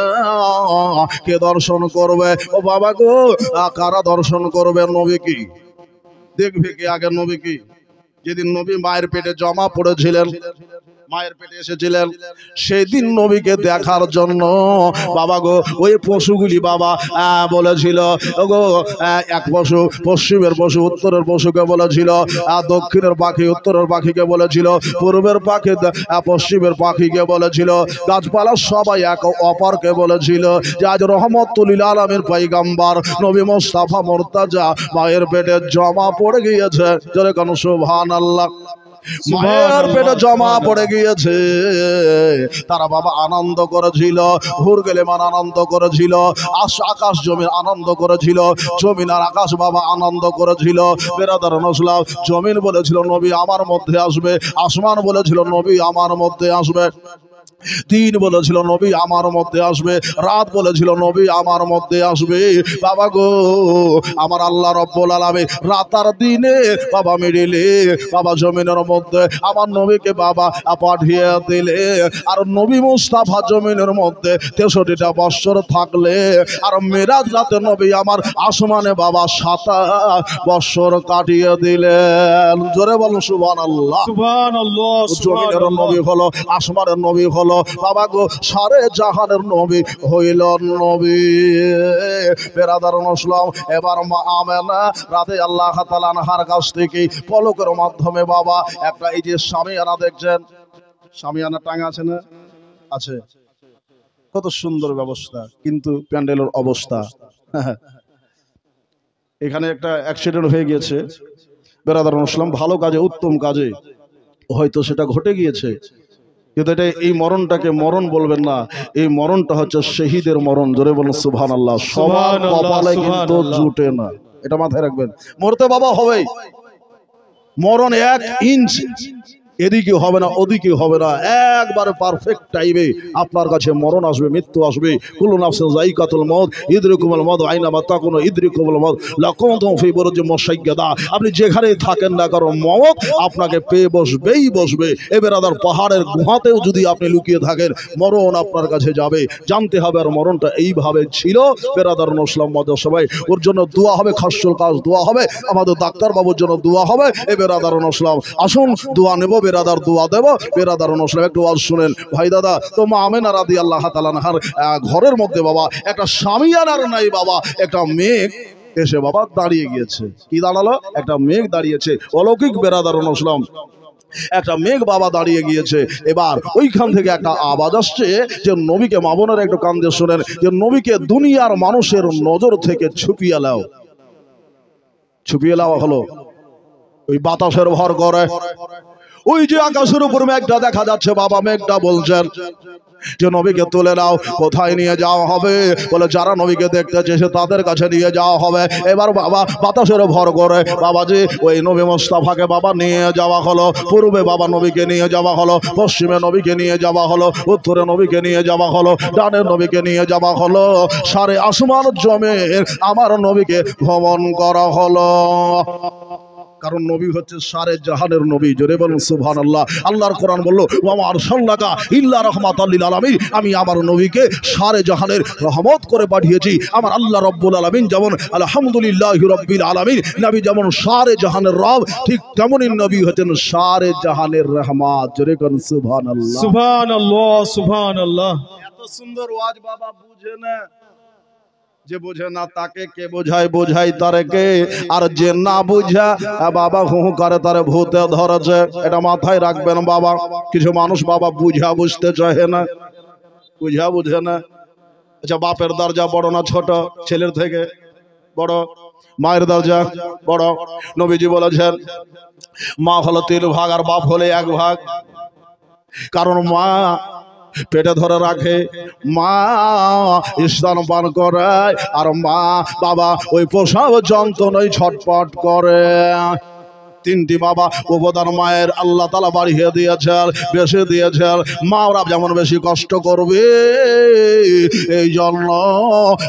কে দর্শন করবে ও বাবা গো কারা দর্শন করবে নবীকে দেখবে কি আগে নবী কি যেদিন নবী মায়ের পেটে জমা পড়েছিলেন মায়ের পেটে এসেছিলেন সেই দিন নবীকে দেখার জন্য বাবা গো ওই পশুগুলি বাবা বলেছিল গো এক পশু পশ্চিমের পশু উত্তরের পশুকে বলেছিল দক্ষিণের পাখি উত্তরের পাখিকে বলেছিল পূর্বের পাখি পশ্চিমের পাখিকে বলেছিল গাছপালা সবাই এক অপরকে বলেছিল যে আজ রহমতুল লিল আলামিন পয়গম্বর নবী মুস্তাফা মুর্তাজা মায়ের পেটে জমা পড়ে গিয়েছে জোরে কোন সুবহানাল্লাহ মায়ের পেটে জমা পড়ে গিয়েছে তারা বাবা আনন্দ করেছিল হুর গেলেমান আনন্দ করেছিল আকাশ জমিন আনন্দ করেছিল জমিন আর আকাশ বাবা আনন্দ করেছিল বেরাদারুল ইসলাম জমিন বলেছিল নবী আমার মধ্যে আসবে আসমান বলেছিল নবী আমার মধ্যে আসবে দিন বলেছিল নবী আমার মধ্যে আসবে, রাত বলেছিল নবী আমার মধ্যে আসবে। বাবা গো, আমার আল্লাহ রব্বুল আলামিন রাত আর দিনে বাবা মিডিলে বাবা জমিনের মধ্যে আমার নবীকে বাবা পাঠিয়ে দিলে। আর নবী মুস্তাফা জমিনের মধ্যে 63টা বৎসর থাকলে, আর মেরাজ রাতে নবী আমার আসমানে বাবা 27 বৎসর কাটিয়ে দিলেন। জোরে বলুন সুবহানাল্লাহ। সুবহানাল্লাহ, জমিনের সুবহানাল্লাহ। নবী হলো, আসমানের নবী হলো, বাবা গো সারে জাহানের নবী হইল নবী। বেরাদার মুসলিম, এবার মা আমেনা রাদিয়াল্লাহু তাআলা আনহার কাছ থেকে পলকের মাধ্যমে বাবা একটা এই যে শামিয়ানা দেখছেন, শামিয়ানা টাঙা আছে না? আছে। কত সুন্দর ব্যবস্থা, কিন্তু প্যান্ডেলের অবস্থা এখানে একটা অ্যাক্সিডেন্ট হয়ে গিয়েছে বেরাদার মুসলিম, ভালো কাজে উত্তম কাজে হয়তো সেটা ঘটে গিয়েছে, কিন্তু এটা এই মরণটাকে মরণ বলবেন না, এই মরণটা হচ্ছে শহীদের মরণ। জোরে বলুন সুবহানাল্লাহ। সবার কপালে কিন্তু জুটে না, এটা মাথায় রাখবেন। মরতে বাবা হবেই, মরণ 1 ইঞ্চ এদিকে হবে না ওদিকে হবে না, একবারে পারফেক্ট টাইমে আপনার কাছে মরণ আসবে, মৃত্যু আসবে। কুল্লু নাফসিন যায়িকাতুল মউত ইদরিকুমুল মউত আইনামা তাকুনু ইদরিকুমুল মউত লা কুনতুম ফি বুরুজিন মুশাইয়াদা। আপনি যেখানেই থাকেন না কারণ মওত আপনাকে পেয়ে বসবেই বসবে। এ বেরাদার, পাহাড়ের গুহাতেও যদি আপনি লুকিয়ে থাকেন মরণ আপনার কাছে যাবে, জানতে হবে। আর মরণটা এইভাবে ছিল বেরাদার মুসলিম মধ্যে সবাই, ওর জন্য দোয়া হবে, খাসুল কাজ দোয়া হবে, আমাদের ডাক্তার বাবুর জন্য দোয়া হবে। এ বেরাদার মুসলিম, আসুন দোয়া নেব, বেরাদার দোয়া দেব। বেরাদার মুসলিম, একটু আওয়াজ শুনেন ভাই দাদা। তো মা আমেনা রাদিয়াল্লাহু তাআলা আনহার ঘরের মধ্যে বাবা একটা শামিয়ানার নাই বাবা, একটা মেঘ এসে বাবা দাঁড়িয়ে গিয়েছে। কি দাঁড়ালো? একটা মেঘ দাঁড়িয়েছে, অলৌকিক বেরাদার মুসলিম। একটা মেঘ বাবা দাঁড়িয়ে গিয়েছে। এবার ওইখান থেকে একটা আওয়াজ আসছে যে নবীকে, মা বোনেরা একটু কান দিয়ে শোনেন, যে নবীকে দুনিয়ার মানুষের নজর থেকে ছুপিয়ে লাও। ছুপিয়ে লাও হলো ওই বাতাসের ভর করে, ওই যে আকাশের উপর মেঘটা দেখা যাচ্ছে বাবা, মেঘটা বলছেন যে নবীকে তুলে নাও। কোথায় নিয়ে যাওয়া হবে? বলে যারা নবীকে দেখতে চেয়েছে তাদের কাছে নিয়ে যাওয়া হবে। এবার বাবা বাতাসের ভর করে বাবাজি ওই নবী মুস্তাফাকে বাবা নিয়ে যাওয়া হলো। পূর্বে বাবা নবীকে নিয়ে যাওয়া হলো, পশ্চিমে নবীকে নিয়ে যাওয়া হলো, উত্তরে নবীকে নিয়ে যাওয়া হলো, ডানের নবীকে নিয়ে যাওয়া হলো। সারে আসমান জমিন আমার নবীকে ভ্রমণ করা হলো। কারণ নবী হচ্ছে সারে জাহানের নবী। জোরে বলুন সুবহানাল্লাহ। আল্লাহর কোরআন বলল ওয়া মা আরসালনাকা ইল্লা রাহমাতাল লিল আলামিন, আমি আমার নবীকে সারে জাহানের রহমত করে পাঠিয়েছি। আমার আল্লাহ রাব্বুল আলামিন যেমন আলহামদুলিল্লাহি রাব্বিল আলামিন, নবী যেমন সারে জাহানের রব, ঠিক তেমনই নবী হচ্ছেন সারে জাহানের রহমত। জোরে বলুন সুবহানাল্লাহ। সুবহানাল্লাহ, সুবহানাল্লাহ। এত সুন্দর ওয়াজ বাবা বুঝে না, যে বোঝে না তাকে কে বোঝায়, বোঝাই তারে কে। আর যে না বুঝা বাবা হু করে তারে ভূতে ধরেছে, এটা মাথায় রাখবেন বাবা। কিছু মানুষ বাবা বুঝা বুঝতে চায় না, বুঝা বুঝে না। আচ্ছা, বাপের দরজা বড় না ছোট? ছেলের থেকে বড়। মায়ের দরজা বড়। নবীজি বলেছেন মা হলো 3 ভাগ আর বাপ হলে 1 ভাগ। কারণ মা পেটে ধরে রাখে, মা স্তন পান করায়, আর মা বাবা ওই প্রসব যন্ত্রণায় ছটপট করে। 3টি বাবা উপাদান মায়ের আল্লাহ তাআলা বাড়িয়ে দিয়েছেন, বেশি দিয়েছেন। মা ওরা যেমন বেশি কষ্ট করবে, এই জন্য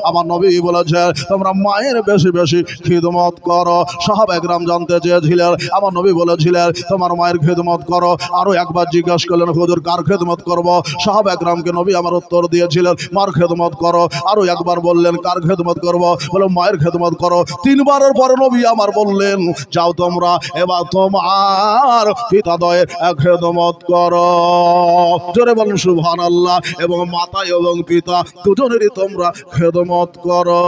আমার নবী বলেছেন তোমরা মায়ের বেশি বেশি খিদমত করো। সাহাবায়ে কেরাম জানতে চেয়েছিলেন, আমার নবী বলেছিলেন তোমার মায়ের খিদমত করো। আরো একবার জিজ্ঞাসা করলেন হুজুর কার খিদমত করব? সাহাবায়ে কেরামকে নবী আমার উত্তর দিয়েছিলেন মার খিদমত করো। আরো একবার বললেন কার খিদমত করব? বলে মায়ের খিদমত করো। 3 বারের পর নবী আমার বললেন যাও তোমরা এবার তোমার পিতাদয়ের খিদমত করো। জোরে বলুন সুবহানাল্লাহ। এবং মাতা এবং পিতা দুজনেরই তোমরা খিদমত করো।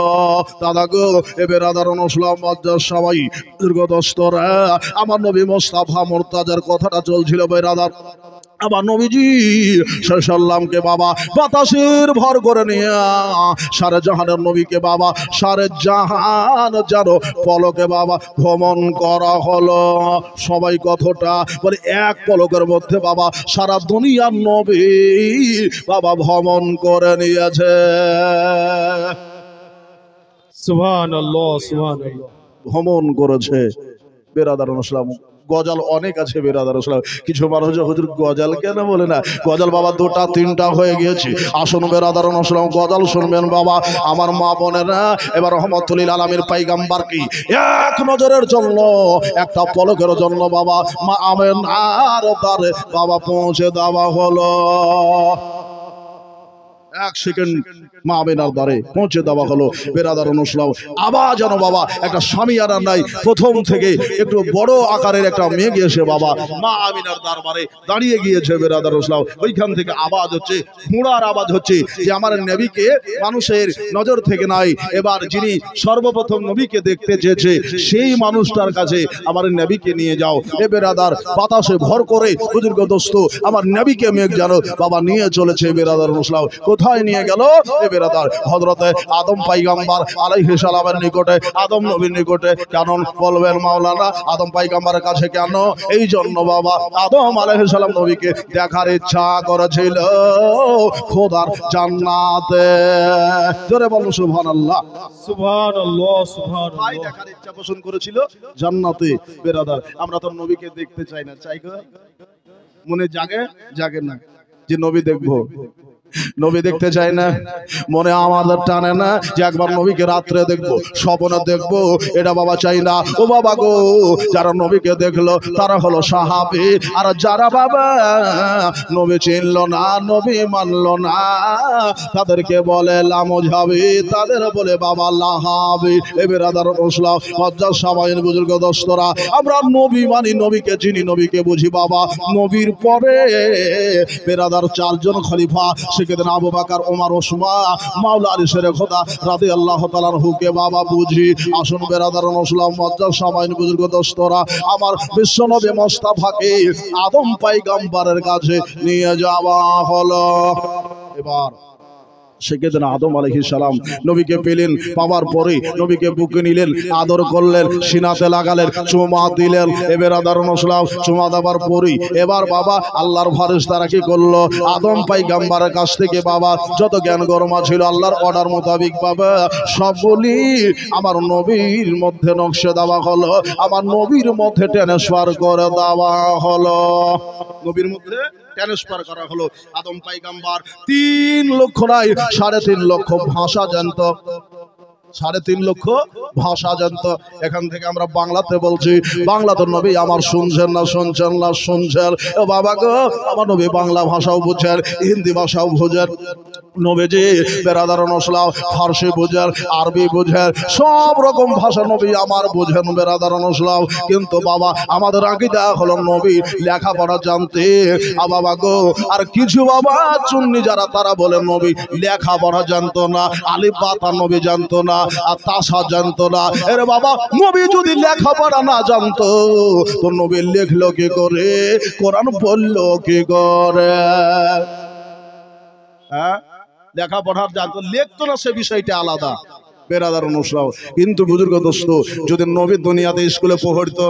দাদা গো, এ বেরাদার মুসলিম মজ্জার সবাই দীর্ঘদস্তরা আমার নবী মুস্তাফা মুরতাজার কথাটা চলছিল বেরাদার। আমার নবীজি সাল্লামকে বাবা বাতাসের ভর করে নিয়ে সারে জাহানের নবীকে বাবা সারে জাহান যেন পলকে বাবা ভ্রমণ করা হলো। সবাই কতটা বলে 1 পলকের মধ্যে বাবা সারা দুনিয়ার নবী বাবা ভ্রমণ করে নিয়েছে। সুবহানাল্লাহ, সুবহানাল্লাহ। ভ্রমণ করেছে বেরাদার মুসলিম। গজাল অনেক আছে বেরাদার আসলাম। কিছু মানুষ হুজুর গজাল কেন বলে না, গজাল বাবা দুটা তিনটা হয়ে গিয়েছে। আসুন বেরাদার আসলাম, গজাল শুনবেন বাবা আমার মা বোনেরা। এবার রহমতুল্লিল আলামিন পয়গম্বর কি এক নজরের জন্য, একটা পলকের জন্য বাবা মা আমেনার দ্বারে বাবা পৌঁছে দেওয়া হলো। এক সেকেন্ড মা আমেনার দ্বারে পৌঁছে দেওয়া হলো বেরাদার অনুসলাম। আবার যেন বাবা একটা স্বামীয়ানা নাই, প্রথম থেকে একটু বড় আকারের একটা মেঘ এসে বাবা মা আমিনার দরবারে দাঁড়িয়ে গিয়েছে বেরাদার অনুসলাম। ওইখান থেকে আওয়াজ হচ্ছে, ঘোড়ার আওয়াজ হচ্ছে যে আমার নবীকে মানুষের নজর থেকে নাই, এবার যিনি সর্বপ্রথম নবীকে দেখতে চেয়েছে সেই মানুষটার কাছে আমার নবীকে নিয়ে যাও। এ বেরাদার বাতাসে ভর করে বুজুর্গ দোস্ত আমার নবীকে মেঘ জানো বাবা নিয়ে চলেছে বেরাদার অনুসলাম। কোথায় নিয়ে গেল এ বেরাদার? হযরতে আদম পয়গম্বর আলাইহিস সালামের নিকটে, আদম নবীর নিকটে। কেন বলবেন মাওলানা, আদম পয়গম্বরের কাছে কেন? এই জন্য বাবা আদম আলাইহিস সালাম নবীকে দেখার ইচ্ছা করেছিল খোদার জান্নাতে। জোরে বলুন সুবহানাল্লাহ। সুবহানাল্লাহ, সুবহানাল্লাহ। ভাই দেখার ইচ্ছা পোষণ করেছিল জান্নাতে বেরাদার। আমরা তো নবীকে দেখতে চাই না, চাই গো? মনে জাগে জাগে না যে নবী দেখবো? নবী দেখতে চাই না, মনে আমাদের টানে না যে একবার নবীকে রাত্রে দেখবো, স্বপ্নে দেখবো, এটা বাবা চাই না। ও বাবা গো, যারা নবীকে দেখলো তারা হলো সাহাবী, আর যারা বাবা নবী চিনলো না, নবী মানলো না, তাদেরকে বলে লামঝাবি, তাদের বলে বাবা লাহাবি। এ বেরাদার মুসলাম লজ্জার সামাইন বুজুর্গ দোস্তরা, আমরা নবী মানি, নবীকে চিনি, নবীকে বুঝি বাবা। নবীর পরে বেরাদার চারজন খলিফা, সেদিন আবু বকর, ওমর, ওসমান, মাওলা আলী শেরে খোদা রাদিয়াল্লাহু তাআলা আনহুকে বাবা বুঝি। আসুন বেরাদার মুসলাম লজ্জার সামাইন বুজুর্গ দোস্তরা, আমার বিশ্বনবী মুস্তাফাকে আদম পয়গম্বরের কাছে নিয়ে যাওয়া হলো। এবার সেদিন আদম আলাইহিস সালাম নবীকে পেলেন, পাওয়ার পরে নবীকে বুকে নিলেন, আদর করলেন, সিনাতে লাগালেন, চুমা দিলেন। এবার আদরণ আসলাম, চুমা দেওয়ার পরে এবার বাবা আল্লাহর ফেরেশতারা কি করলো? আদম পয়গম্বরের কাছ থেকে বাবা যত জ্ঞান গরমা ছিল আল্লাহর অর্ডার মোতাবিক বাবা সবগুলি আমার নবীর মধ্যে নকশে দেওয়া হলো, আমার নবীর মধ্যে ট্রান্সফার করে দেওয়া হলো। নবীর মধ্যে ট্রান্সফার করা হলো। আদম পয়গম্বর 3 লক্ষ নাই 3.5 লক্ষ ভাষা জানত, 3.5 লক্ষ ভাষা জানত। এখান থেকে আমরা বাংলাতে বলছি, বাংলা তো নবী আমার শুনছেন না, শুনছেন না, শুনছেন। ও বাবা গো, আমার নবী বাংলা ভাষাও বুঝেন, হিন্দি ভাষাও বুঝেন, নবীজি বেরাদারন আসলাম ফার্সি বুঝেন, আরবি বুঝেন, সব রকম ভাষা নবী আমার বুঝেন বেরাদারন আসলাম। কিন্তু বাবা আমাদের আকীদা হলো নবী লেখাপড়া জানতে। বাবা গো, আর কিছু বাবা চুন্নি যারা তারা বলে নবী লেখাপড়া জানতো না, আলিফ বা তা নবী জানতো না, আর তাসা জানতো না। এরে বাবা, নবী যদি লেখাপড়া না জানতো তো নবী লিখলো কি করে, কোরআন বললো কি করে? হ্যাঁ, লেখাপড়ার জানতো, লিখতো না সে বিষয়টা আলাদা বেরাদার অনুসরাও। কিন্তু বুজুর্গ দোস্ত, যদি নবী দুনিয়াতে স্কুলে পড়তো,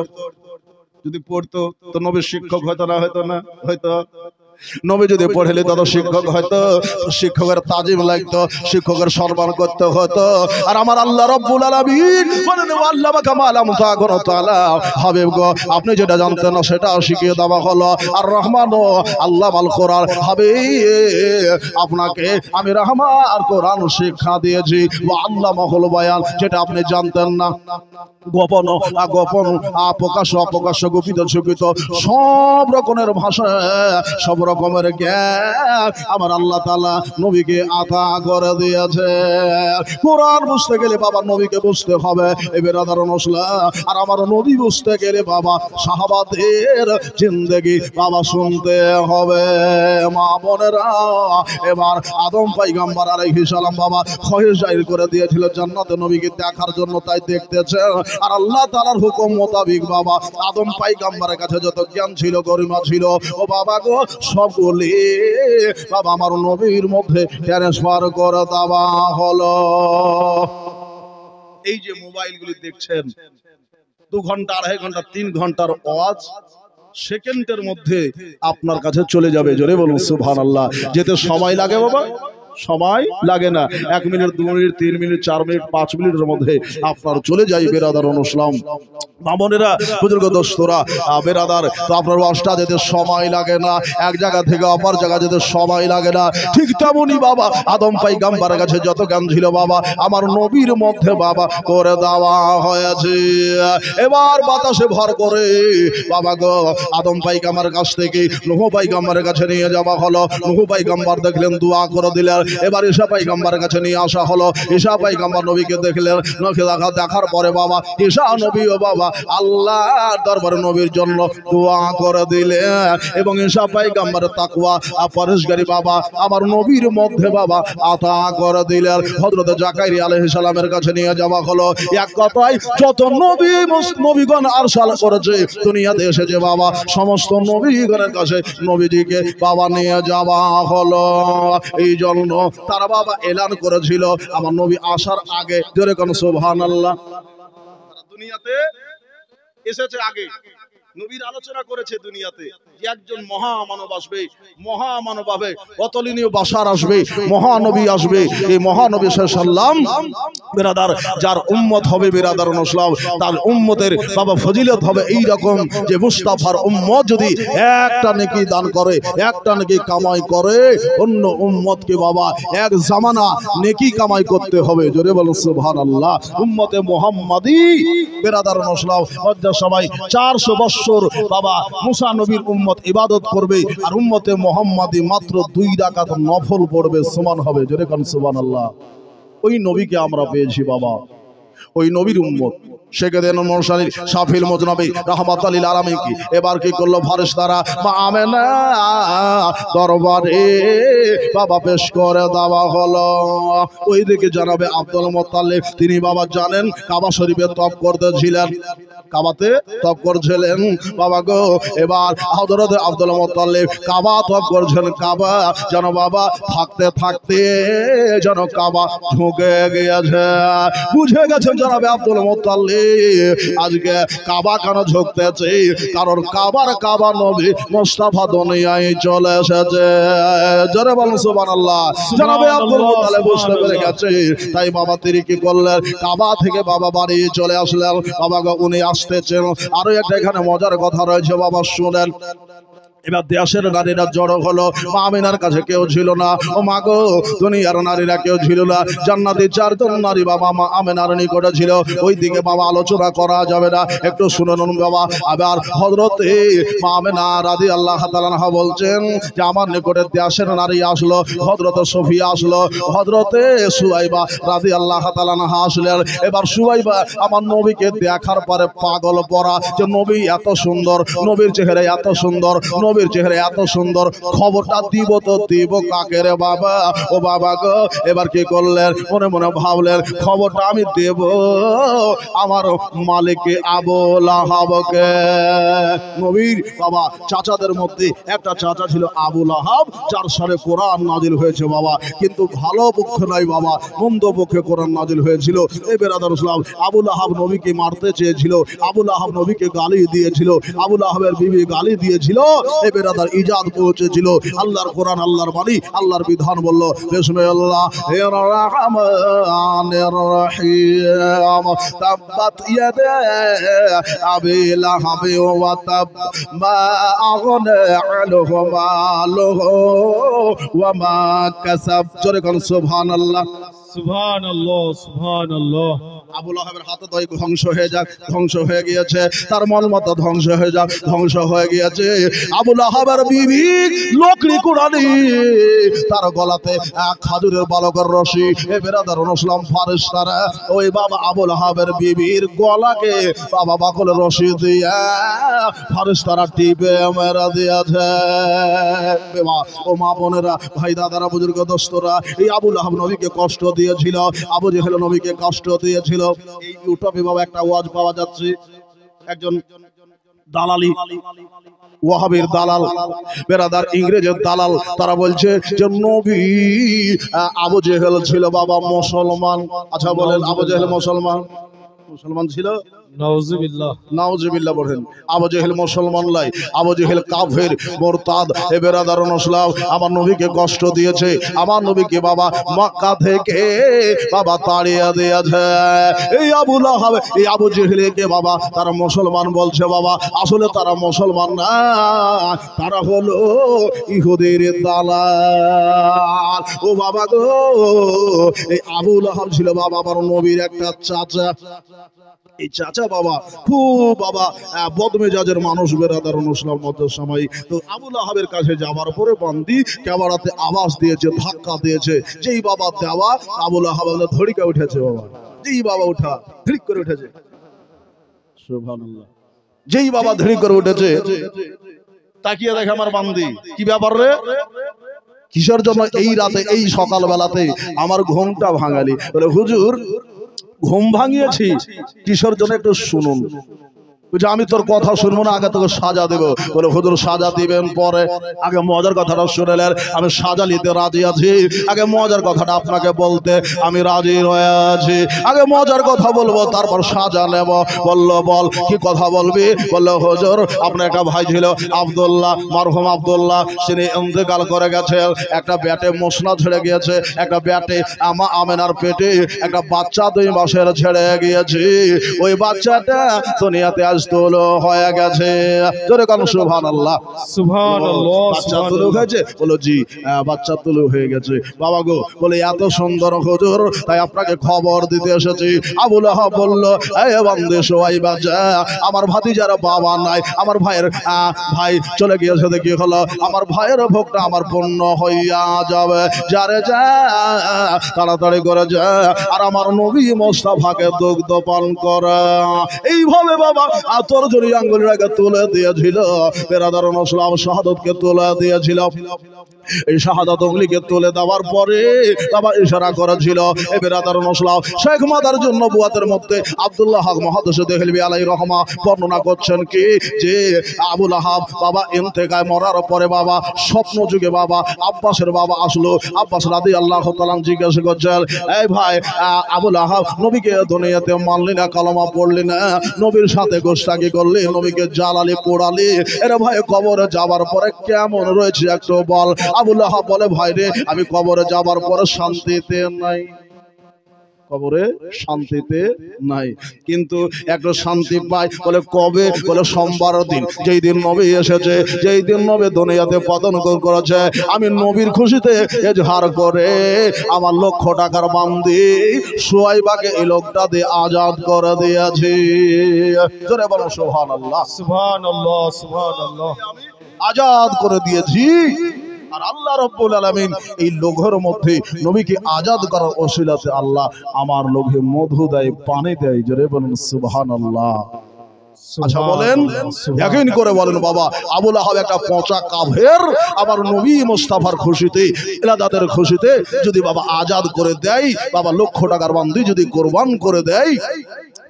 যদি পড়তো তো নবীর শিক্ষক হয়তো না, হয়তো না, হয়তো নবী যদি পড়েলে তত শিক্ষক হয়তো, শিক্ষকের তাজিম লাগতো, শিক্ষকের সম্মান করতে হতো। আর আমার আল্লাহ রাব্বুল আলামিন বলেন আল্লামাকা মা লাম তাকুনু তাআলাম, হাবিব গো আপনি যেটা জানতেন না সেটা শিখিয়ে দেওয়া হলো। আর রহমান আল্লামাল কোরআন, হাবিব আপনাকে আমি রহমান কোরআন শিক্ষা দিয়েছি। ওয়া আল্লামাহুল বায়ান, যেটা আপনি জানতেন না, গোপন গোপন, প্রকাশ্য অপ্রকাশ্য, গোপিত সুপিত, সব রকমের ভাষা, সব রকমের জ্ঞান আমার আল্লাহ তাআলা নবীকে আতা করে দিয়েছে। কোরআন বুঝতে গেলে বাবা নবীকে বুঝতে হবে। এবার আদারণ আসলা, আর আমার নবী বুঝতে গেলে বাবা সাহাবাদের জিন্দেগি বাবা শুনতে হবে। মা বোনেরা, এবার আদম পয়গম্বর আলাইহিস সালাম বাবা খয়েশ জাহির করে দিয়েছিল জান্নাতে নবীকে দেখার জন্য, তাই দেখতেছে। আর আল্লাহ তাআলার হুকুম মোতাবেক বাবা আদম পয়গম্বরের কাছে যত জ্ঞান ছিল, গরিমা ছিল, ও বাবা গো সবগুলি বাবা আমার নবীর মধ্যে ট্রান্সফার করে দেওয়া হলো। এই যে মোবাইলগুলি দেখছেন, 2 ঘন্টা, 2.5 ঘন্টা, 3 ঘন্টার ওয়াজ সেকেন্ডের মধ্যে আপনার কাছে চলে যাবে। জোরে বলুন সুবহানাল্লাহ। যেতে সময় লাগে বাবা, সময় লাগে না। 1 মিনিট, 2 মিনিট, 3 মিনিট, 4 মিনিট, 5 মিনিটের মধ্যে আপনার চলে যায় বেরাদার অনুসলাম মামনেরা, বুজুর্গ দোস্তরা, বেরাদার। তো আপনার ওয়াজটা যেতে সময় লাগে না, এক জায়গা থেকে অপর জায়গা যেতে সময় লাগে না। ঠিক তেমনই বাবা আদম পয়গম্বরের কাছে যত জ্ঞান ছিল বাবা আমার নবীর মধ্যে বাবা করে দেওয়া হয়েছে। এবার বাতাসে ভর করে বাবা গো আদম পয়গম্বরের কাছ থেকে নূহ পয়গম্বরের কাছে নিয়ে যাওয়া হলো। নূহ পয়গম্বর দেখলেন, দোয়া করে দিলেন। এবার ঈসা পয়গম্বরের কাছে নিয়ে আসা হলো। ঈসা পয়গম্বর নবীকে দেখলেন, দেখার পরে বাবা ঈসা নবীও বাবা আল্লাহর দরবারে নবীর জন্য দোয়া করে দিলেন। এবং ঈসা পয়গম্বরের তাকওয়া পরহেজগারি বাবা আমার নবীর মধ্যে বাবা আতা করে দিলেন। হযরত জাকারিয়া আলাইহিস সালামের কাছে নিয়ে যাওয়া হলো। এক কথায় যত নবীগণ আরসাল করেছে দুনিয়াতে এসেছে বাবা সমস্ত নবীগণের কাছে নবীজিকে বাবা নিয়ে যাওয়া হলো। এই জন্য তারা বাবা এলান করেছিল আমার নবী আসার আগে, জোরে কোন সুবহানাল্লাহ, দুনিয়াতে এসেছে আগে নবীর আলোচনা করেছে দুনিয়াতে যে একজন মহামানব আসবে, মহামানব হবে, অতুলনীয় বাশার আসবে, মহানবী আসবে। এই মহানবী সাল্লাল্লাহু বেরাদার যার উম্মত হবে বেরাদার মুসলিম, তার উম্মতের বাবা ফজিলত হবে এই রকম যে মুস্তাফার উম্মত যদি একটা নেকি দান করে, একটা নেকি কামাই করে, অন্য উম্মতকে বাবা এক জামানা নেকি কামাই করতে হবে। জোরে বলুন সুবহানাল্লাহ। উম্মতে মুহাম্মাদি বেরাদার মুসলিম সবাই 400 বছর বাবা মুসা নবীর উম্মত ইবাদত করবে, আর উম্মতে মুহাম্মাদি মাত্র 2 রাকাত নফল পড়বে, সমান হবে। জোরে কোন সুবহানাল্লাহ। ওই নবীকে আমরা পেয়েছি বাবা, ওই নবীর উম্মত। সেকেদেন মুরসালিন শাফিল মুজনবী রাহমাতুল লিল আলামিন কি এবার কি করলো ফেরেশতারা মা আমেনা দরবারে বাবা পেশ করে দেওয়া হলো। ওইদিকে জানাবে আব্দুল মুত্তালিব তিনি বাবা জানেন কাবা শরীফে তওয়াফ করতেছিলেন, কাবাতে তওয়াফ করছিলেন বাবা গো। এবার হযরত আব্দুল মুত্তালিব কাবা তওয়াফ করছেন, কাবা যেন বাবা থাকতে থাকতে যেন কাবা ঢুকে গিয়েছে। বুঝে গেছেন জানাবে আব্দুল মুত্তালিব আজকে কাবা কেন ঝুঁকতেছে, কারণ কাবা নবী মুস্তাফা দুনিয়ায় চলে এসেছে। জোরে বলুন সুবহানাল্লাহ। জানাবে আব্দুল মুত্তালিব বুঝতে পেরে গেছে, তাই বাবা তিনি কি করলেন কাবা থেকে বাবা বাড়ি চলে আসলেন। বাবা গো উনি আসতেছেন। আরো একটা এখানে মজার কথা রয়েছে বাবা শুনেন। এবার দেশের নারীরা জড়ো হলো, মা আমিনার কাছে কেউ ছিল না। ও মা গো দুনিয়ার নারীরা কেউ ছিল না, জান্নাতি 4 জন নারী বাবা মা আমিনার নিকটে ছিল। ওই দিকে বাবা আলোচনা করা যাবে না, একটু শুনে নুন বাবা। আবার হযরতে মা আমিনা রাদিয়াল্লাহু তাআলা আনহা বলছেন যে আমার নিকটে দেশের নারী আসলো, হযরত সফিয়া আসলো, হযরতে সুয়াইবা রাদিয়াল্লাহু তাআলা আনহা আসলেন। এবার সুয়াইবা আমার নবীকে দেখার পরে পাগল পড়া যে নবী এত সুন্দর, নবীর চেহারা এত সুন্দর, নবীর চেহারা এত সুন্দর, খবরটা দিব তো দিব কাকে রে বাবা। ও বাবা গো এবার কি করলেন মনে মনে ভাবলেন খবরটা আমি দেব আমার মালিকে আবু লাহাবকে। নবীর বাবা চাচাদের মধ্যে একটা চাচা ছিল আবু লাহাব, যার সাথে কোরআন নাজিল হয়েছে বাবা, কিন্তু ভালো পক্ষে নয় বাবা, মন্দ পক্ষে কোরআন নাজিল হয়েছিল। এই বেরাদার ইসলাম আবু লাহাব নবীকে মারতে চেয়েছিল, আবু লাহাব নবীকে গালি দিয়েছিল, আবু লাহাবের বিবি গালি দিয়েছিল। এই বেরাদার ইজাদ পৌঁছেছিল আল্লাহর কোরআন, আল্লাহর বাণী, আল্লাহর বিধান বলল বিসমিল্লাহির রহমানির রহিম তাব্বাত ইয়াদা আবি লাহাব ওয়া তাব মা আগনা আনহু মালুহু ওয়া মা কাসাব। জোরে কোন সুবহানাল্লাহ। সুবহানাল্লাহ, সুবহানাল্লাহ। আবু লাহাবের হাতে তো ধ্বংস হয়ে যাক, ধ্বংস হয়ে গিয়েছে, তার মন মতো ধ্বংস হয়ে যাক, ধ্বংস হয়ে গিয়েছে। আবু লাহাবের বিবি লকড়ি কুড়ানি, তার গলাতে এক খাজুরের বালকের রশি। এ বেরাদার মুসলিম ফারেশতারা ওই বাবা আবু লাহাবের বিবির গলাকে বাবা বাকলের রশি দিয়ে ফারেশতারা টিপে মেরে দিয়েছে। ও মা বোনেরা, ভাই দাদারা, বুজুর্গ দোস্তরা, এই আবু লাহাব নবীকে কষ্ট দিয়েছিল, আবু জেহেল নবীকে কষ্ট দিয়েছিল। এই ইউটিউবে বাবা একটা ওয়াজ পাওয়া যাচ্ছে, একজন দালালি ওয়াহাবির দালাল বেরাদার ইংরেজের দালাল, তারা বলছে যে নবী আবু জেহেল ছিল বাবা মুসলমান। আচ্ছা বলেন আবু জেহেল মুসলমান ছিল নাউজুবিল্লাহ। নাউজুবিল্লাহ বলেন। আবু জেহেল মুসলমান লাই, আবু জেহেল কাফের মুরতাদ। এ বেরাদারুন ইসলাম, আমার নবীকে কষ্ট দিয়েছে, আমার নবীকে বাবা মক্কা থেকে বাবা তাড়িয়ে দিয়েছে। এই আবু লাহাব, এই আবু জেহেলকে বাবা তারা মুসলমান বলছে, বাবা আসলে তারা মুসলমান না, তারা হলো ইহুদির দালাল। ও বাবা গো, এই আবু লাহাব ছিল বাবা আমার নবীর একটা চাচা। এই চাচা বাবা খুব বাবা বদমেজাজের মানুষ, বেরাদারুন ইসলাম মধ্যে সময়। তো আবু লাহাবের কাছে যাওয়ার পরে বান্দি ক্যামেরাতে আওয়াজ দিয়েছে, ধাক্কা দিয়েছে। যেই বাবা দেওয়া, আবু লাহাব ধড়িকা উঠেছে বাবা, যেই বাবা উঠা ধড়িক করে উঠেছে। সুবহানাল্লাহ। যেই বাবা ধড়িক করে উঠেছে, তাকিয়ে দেখে আমার বান্দি, কি ব্যাপার রে, কিসের জন্য এই রাতে এই সকাল বেলাতে আমার ঘুমটা ভাঙালি? বলে হুজুর ঘুম ভাঙিয়েছি, কিসের জন্য একটু শুনুন। যে আমি তোর কথা শুনবো না, আগে তোকে সাজা দেবো। বলে হুজুর সাজা দিবেন পরে, আগে মজার কথাটা শুনেলেন। আমি সাজা নিতে রাজি আছি, আগে মজার কথাটা আপনাকে বলতে আমি রাজি হয়ে আছি। আগে মজার কথা বলবো, তারপর সাজা নেব। বললো বল কি কথা বলবি? বললো হুজুর আপনার একটা ভাই ছিল আব্দুল্লাহ, মারহুম আব্দুল্লাহ, তিনি ইন্তেকাল করে গেছে। একটা ব্যাটে মশলা ছেড়ে গিয়েছে, একটা ব্যাটে আমেনার পেটে একটা বাচ্চা 2 মাসের ছেড়ে গিয়েছে। ওই বাচ্চাটা দুনিয়াতে আজ তুলো হয়ে গেছে। জোরে কারণ সুবহানাল্লাহ। সুবহানাল্লাহ। বাচ্চা তুলো হয়েছে? বলো জি, বাচ্চা তুলো হয়ে গেছে। বাবা গো, বলে এত সুন্দর হুজুর, তাই আপনাকে খবর দিতে এসেছি। আবু লাহাব বলল, এই বান্দে সোয়াই বাজা, আমার ভাতিজার বাবা নাই, আমার ভাইয়ের ভাই চলে গিয়েছে, দেখি হলো আমার ভাইয়ের ভোগটা আমার পূর্ণ হইয়া যাবে। যারে যা তাড়াতাড়ি করে যা, আর আমার নবী মুস্তাফাকে দুগ্ধ পান করা। এইভাবে বাবা তোর জড়ি আঙ্গুলের আগে তুলে দিয়েছিল, বেরাদারুন ইসলাম শাহাদাতকে তুলে দিয়েছিল। এই শাহাদাত আঙ্গুলিকে তুলে দেওয়ার পরে বাবা ইশারা করেছিল, এ বেরাদারুন ইসলাম শেখ মাদার জন্য বুয়াতের মধ্যে আব্দুল্লাহ হক মুহাদ্দিস দেহলভী আলাইহির রহমা বর্ণনা করছেন কি, যে আবু লাহাব বাবা ইন্তেকাল মরার পরে বাবা স্বপ্ন যুগে বাবা আব্বাসের বাবা আসলো। আব্বাস রাদিয়াল্লাহু তাআলা জিজ্ঞাসা করছেন, এই ভাই আবু লাহাব নবীকে দুনিয়াতে মানলি না, কালেমা পড়লি না, নবীর সাথে গোশতাকি করলি, নবীকে জ্বালালি পোড়ালি, এরে ভাই কবরে যাবার পরে কেমন রয়েছে একটু বল। আবু লাহাব বলে, ভাই রে আমি কবরে যাবার পরে শান্তিতে নাই, কবরে শান্তিতে নাই, কিন্তু একটু শান্তি পাই। বলে কবে? বলে সোমবার দিন, যেই দিন নবী এসেছে, যেই দিন নবী দুনিয়াতে পতন করেছে, আমি নবীর খুশিতে এজহার করে আমার 1,00,000 টাকার বান্দি সুয়াইবাকে এই লোকটা দিয়ে আজাদ করে দিয়েছি। জোরে বলো সুবহানাল্লাহ। সুবহানাল্লাহ। সুবহানাল্লাহ। আজাদ করে দিয়েছি। আর আল্লাহ রাব্বুল আলামিন এই লোভের মধ্যে নবীকে আজাদ করার ওসিলাতে আল্লাহ আমার লোভে মধু দেয়, পানি দেয়। জোরে বলুন সুবহানাল্লাহ। আচ্ছা বলেন, ইয়াকিন করে বলেন বাবা, আবু লাহাব একটা পচা কাফের, আবার নবী মুস্তাফার খুশিতে, ইলাদাতের খুশিতে যদি বাবা আজাদ করে দেয়, বাবা 1,00,000 টাকার বান্দি যদি কোরবান করে দেয়,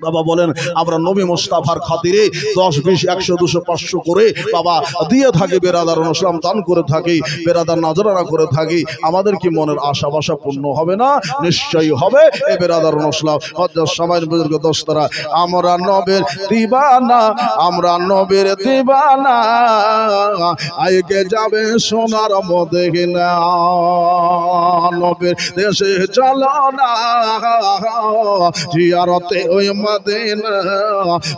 বাবা বলেন আমরা নবী মুস্তাফার খাতিরে 10, 20, 100, 200, 500 করে বাবা দিয়ে থাকি, বেরাদারুন ইসলাম দান করে থাকি, বেরাদার নজরানা করে থাকি, আমাদের কি মনের আশা বাসা পূর্ণ হবে না? নিশ্চয়ই হবে। এ বেরাদারুন ইসলাম হযরত সামাইল বুজুর্গ দোস্তরা, আমরা নবীর দিবানা, আমরা নবীর দিবানা, আইকে যাবে সোনার মদিনা, নবীর দেশে চলো না জিয়ারতে ওই মদিনা,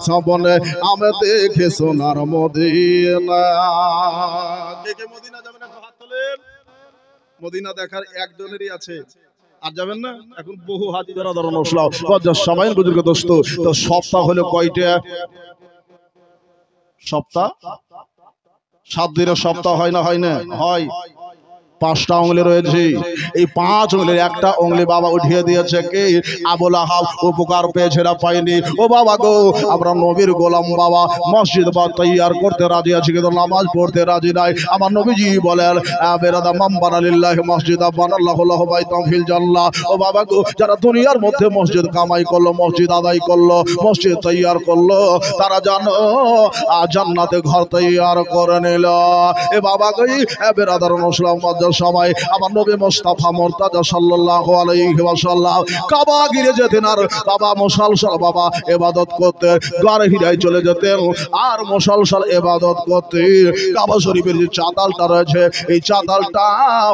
সবনে আমি দেখে সোনার মদিনা। কে কে মদিনা যাবেন একটু হাত তোলেন। মদিনা দেখার একজনেরই আছে, আর যাবেন না? এখন বহু হাজি বেরাদারুন ইসলাম হযরত সামাইল বুজুর্গ দোস্ত, তো সপ্তাহ হলো কয়টা? সপ্তাহ 7 দিনের সপ্তাহ হয় না? হয় না? হয়। 5টা উংলি রয়েছে, এই 5 উংলির একটা উংলি বাবা উঠিয়ে দিয়েছে কে? আবু লাহাব উপকার পেয়েছে না পায়নি? ও বাবা গো, আমরা নবীর গোলাম বাবা, মসজিদ বা তৈয়ার করতে রাজি আছি কিন্তু নামাজ পড়তে রাজি নাই। আমার নবীজি বলেন, বেরাদা মান বানা লিল্লাহি মসজিদা বানাল্লাহু লাহু বাইতান ফিল জান্নাহ। ও বাবা গো, যারা দুনিয়ার মধ্যে মসজিদ কামাই করলো, মসজিদ আদায় করলো, মসজিদ তৈয়ার করলো, তারা জানো জান্নাতে ঘর তৈয়ার করে নিল। এ বাবা গো, বেরাদারুন ইসলাম আমাদের সবাই আমার নবী মুস্তাফা মুর্তজা সাল্লাল্লাহু আলাইহি ওয়াসাল্লাম কাবা ঘিরে যেতেন আর বাবা মুসলসল বাবা ইবাদত করতে গার হিরায় চলে যেতেন আর মুসলসল ইবাদত করতে কাবা শরীফের যে চাতালটা রয়েছে এই চাতালটা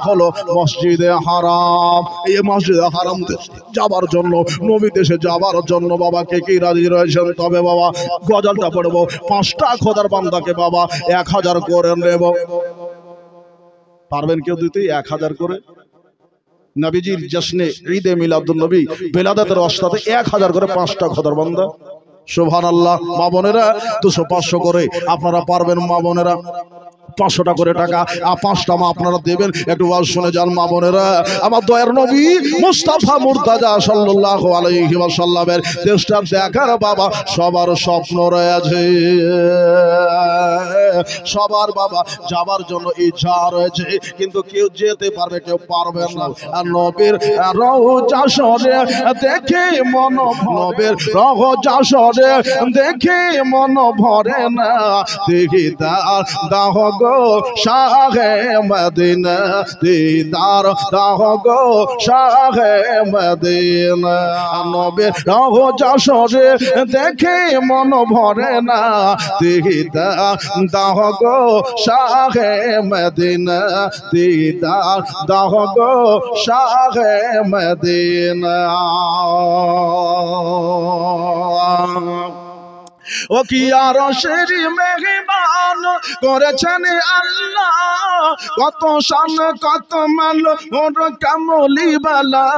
হলো মসজিদে হারাম। এই মসজিদে হারাম যাবার জন্য নবী দেশে যাবার জন্য বাবা কে কি রাজি রয়েছেন? তবে বাবা গজলটা পড়বো, 5টা খোদার বান্দাকে বাবা 1000 করে নেব। পারবেন কেউ দিতে 1000 করে? নবীজির জশ্নে ঈদে মিলাদুন নবী বেলাদাতের অস্তাতে 1000 করে 5টা খোদার বান্দা। সুবহানাল্লাহ। মা বোনেরা 200-500 করে আপনারা পারবেন মা বোনেরা? 500 করে টাকা 5টা মা আপনারা দেবেন। একটু ওয়াজ শুনে যান মা বোনেরা। আমার দয়ার নবী মুস্তাফা মুর্তজা সাল্লাল্লাহু আলাইহি ওয়াসাল্লামের দেশটা দেখার বাবা সবার স্বপ্ন রয়েছে, সবার বাবা যাবার জন্য ইচ্ছা রয়েছে, কিন্তু কেউ যেতে পারবে কেউ পারবে না। আর নবীর রওজা শরে দেখে মন, নবীর রওজা শরে দেখে মন ভরে না, দেখি তার দাহ গো শাহে মদিনা, দিদার দাহ গো শাহে মদিনা। নবীর রওজা শরে দেখে মন ভরে না, দেখি দাহ গো শাহে মদিনা, দিদার দাহ গো শাহে মদিনা। ও কি আরশের মেহমান করেছেন আল্লাহ, কত শান কত মাল ওর কামলি বালা।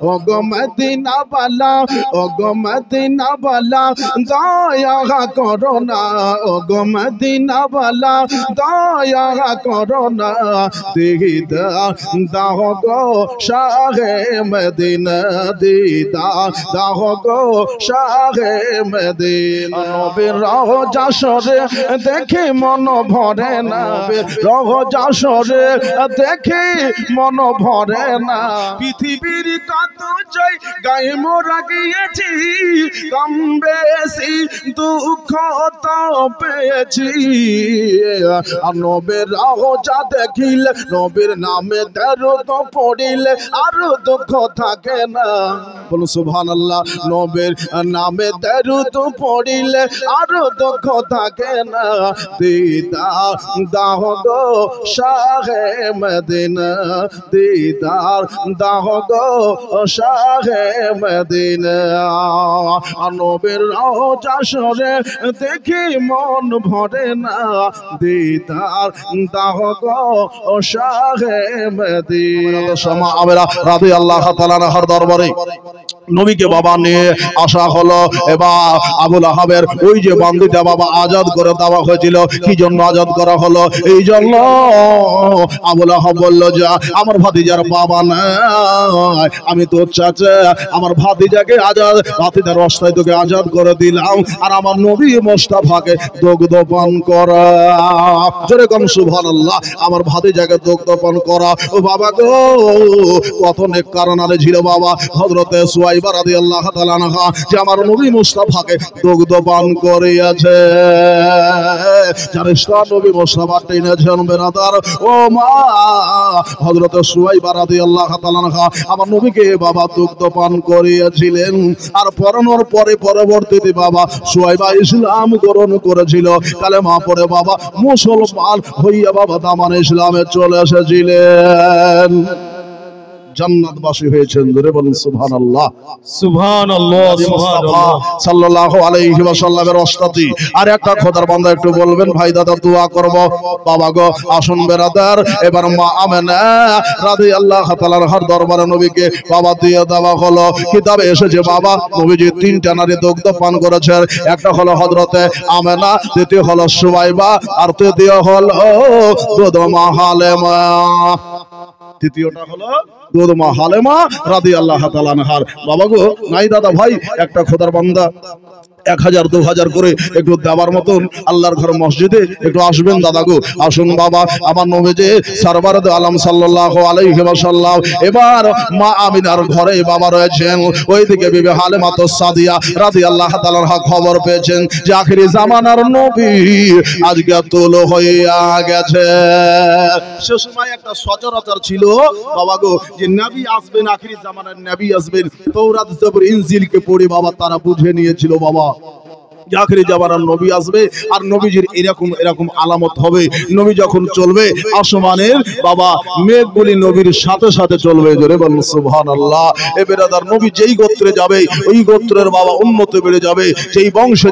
ও গো মদিনা বালা, ও গো মদিনা বালা দয়া করো না, ও গো মদিনা বালা দয়া করো না, দিদার দাহ গো শাহে মদিনা, দিদার দাহ গো শাহে মদিনা। নবীর রওজা শরে দেখে মন ভরে না, রওজা শরে দেখে মন ভরে না। পৃথিবীর কত জয় গায়ে মোরা গিয়েছি, কম বেশি দুঃখ তো পেয়েছি। আর নবীর রওজা দেখিলে, নবীর নামে দরুদ পড়িলে আর দুঃখ থাকে না। বলুন সুবহানাল্লাহ। নবীর নামে দরুদ পড়িলে আর দুঃখ থাকে না, দিদার দাহ গো শাহে মদিনা, দিদার দাহ গো শাহে মদিনা। নবীর রওজা শরে দেখি মন ভরে না, দিদার দাহ গো শাহে মদিনা। সমা আমেরা রাদিয়াল্লাহু তাআলা আনহার দরবারে নবীকে বাবা নিয়ে আসা হলো। এবার আবু লাহাবের ওই যে বান্দিটা বাবা আজাদ করে দেওয়া হয়েছিল। কি জন্য আজাদ করা হলো? এই জন্য আবু লাহাব বলল যে আমার ভাতিজার বাবা নাই, আমি তোর চাচা, আমার ভাতিজাকে আজাদ, ভাতিজার অবস্থায় তোকে আজাদ করে দিলাম, আর আমার নবী মুস্তাফাকে দুগ্ধ পান করা। জোরে কোন সুবহানাল্লাহ। আমার ভাতিজাকে দুগ্ধ পান করা। ও বাবা গো, কত নেককার নারী ছিল বাবা হযরতে সুয়াইবা রাদিয়াল্লাহু তাআলা আনহা, যে আমার নবী মুস্তাফাকে দুগ্ধ পান করিয়াছে। যার ইসলাম নবী মুস্তাফা টেনেছেন বেরাদার ও মা হযরতে সুয়াইবা রাদিয়াল্লাহু তাআলা আনহা আমার নবীকে বাবা দুগ্ধ পান করিয়েছিলেন। আর পরনোর পরে পরবর্তীতে বাবা সুয়াইবা ইসলাম গ্রহণ করেছিল, কালেমা পড়ে বাবা মুসলমান হইয়া বাবা দামান ইসলামে চলে এসেছিলেন, জান্নাতবাসী হয়েছেন। ধরে বলুন সুবহানাল্লাহ। সুবহানাল্লাহ, সুবহানাল্লাহ। সাল্লাল্লাহু আলাইহি ওয়াসাল্লামের ওস্তাদি। আর একটা খোদার বান্দা একটু বলবেন ভাই দাদা দোয়া করব। বাবা গো আসুন বেরাদার, এবার মা আমেনা রাদিয়াল্লাহু তাআলার হর দরবারে নবীকে বাবা দিয়ে দেওয়া হলো। কিতাবে এসেছে বাবা নবীজি 3টা নারী দুগ্ধ পান করেছেন। একটা হলো হযরতে আমেনা, দ্বিতীয় হলো সুয়াইবা, আর তৃতীয় হলো দুধমা হালেমা। তৃতীয়টা হলো দুধমা হালেমা রাদিয়াল্লাহু তাআলা আনহার। বাবা গো নাই দাদা ভাই একটা খোদার বান্দা 1000 2000 করে একটু দেওয়ার মতন আল্লাহর ঘর মসজিদে একটু আসবেন দাদা গো, আসুন বাবা। আমার নবী যে সরবর আলম সাল্লাল্লাহু আলাইহি ওয়াসাল্লাম এবার মা আমিনার ঘরে বাবা রয়েছেন, ওইদিকে বিবি হালিমা সাদিয়া রাদিয়াল্লাহু তাআলার খবর পেয়েছেন যে আখিরি জামানার নবী আজকে তোলো হইয়া গেছে। সে সময় একটা সচরাচর ছিল বাবা গো যে নবী আসবেন, আখিরি জামানার নবী আসবেন। তৌরাত জবর ইনজিলকে পড়ে বাবা তারা বুঝে নিয়েছিল বাবা আখিরি জামানার নবী আসবে, আর নবীজির এরকম এরকম আলামত হবে। নবী যখন চলবে আসমানের বাবা মেঘগুলি নবীর সাথে সাথে চলবে। জোরে বলুন সুবহানাল্লাহ। এ বেরাদার নবী যেই গোত্রে যাবে ওই গোত্রের বাবা উন্নতি বেড়ে যাবে, যেই বংশে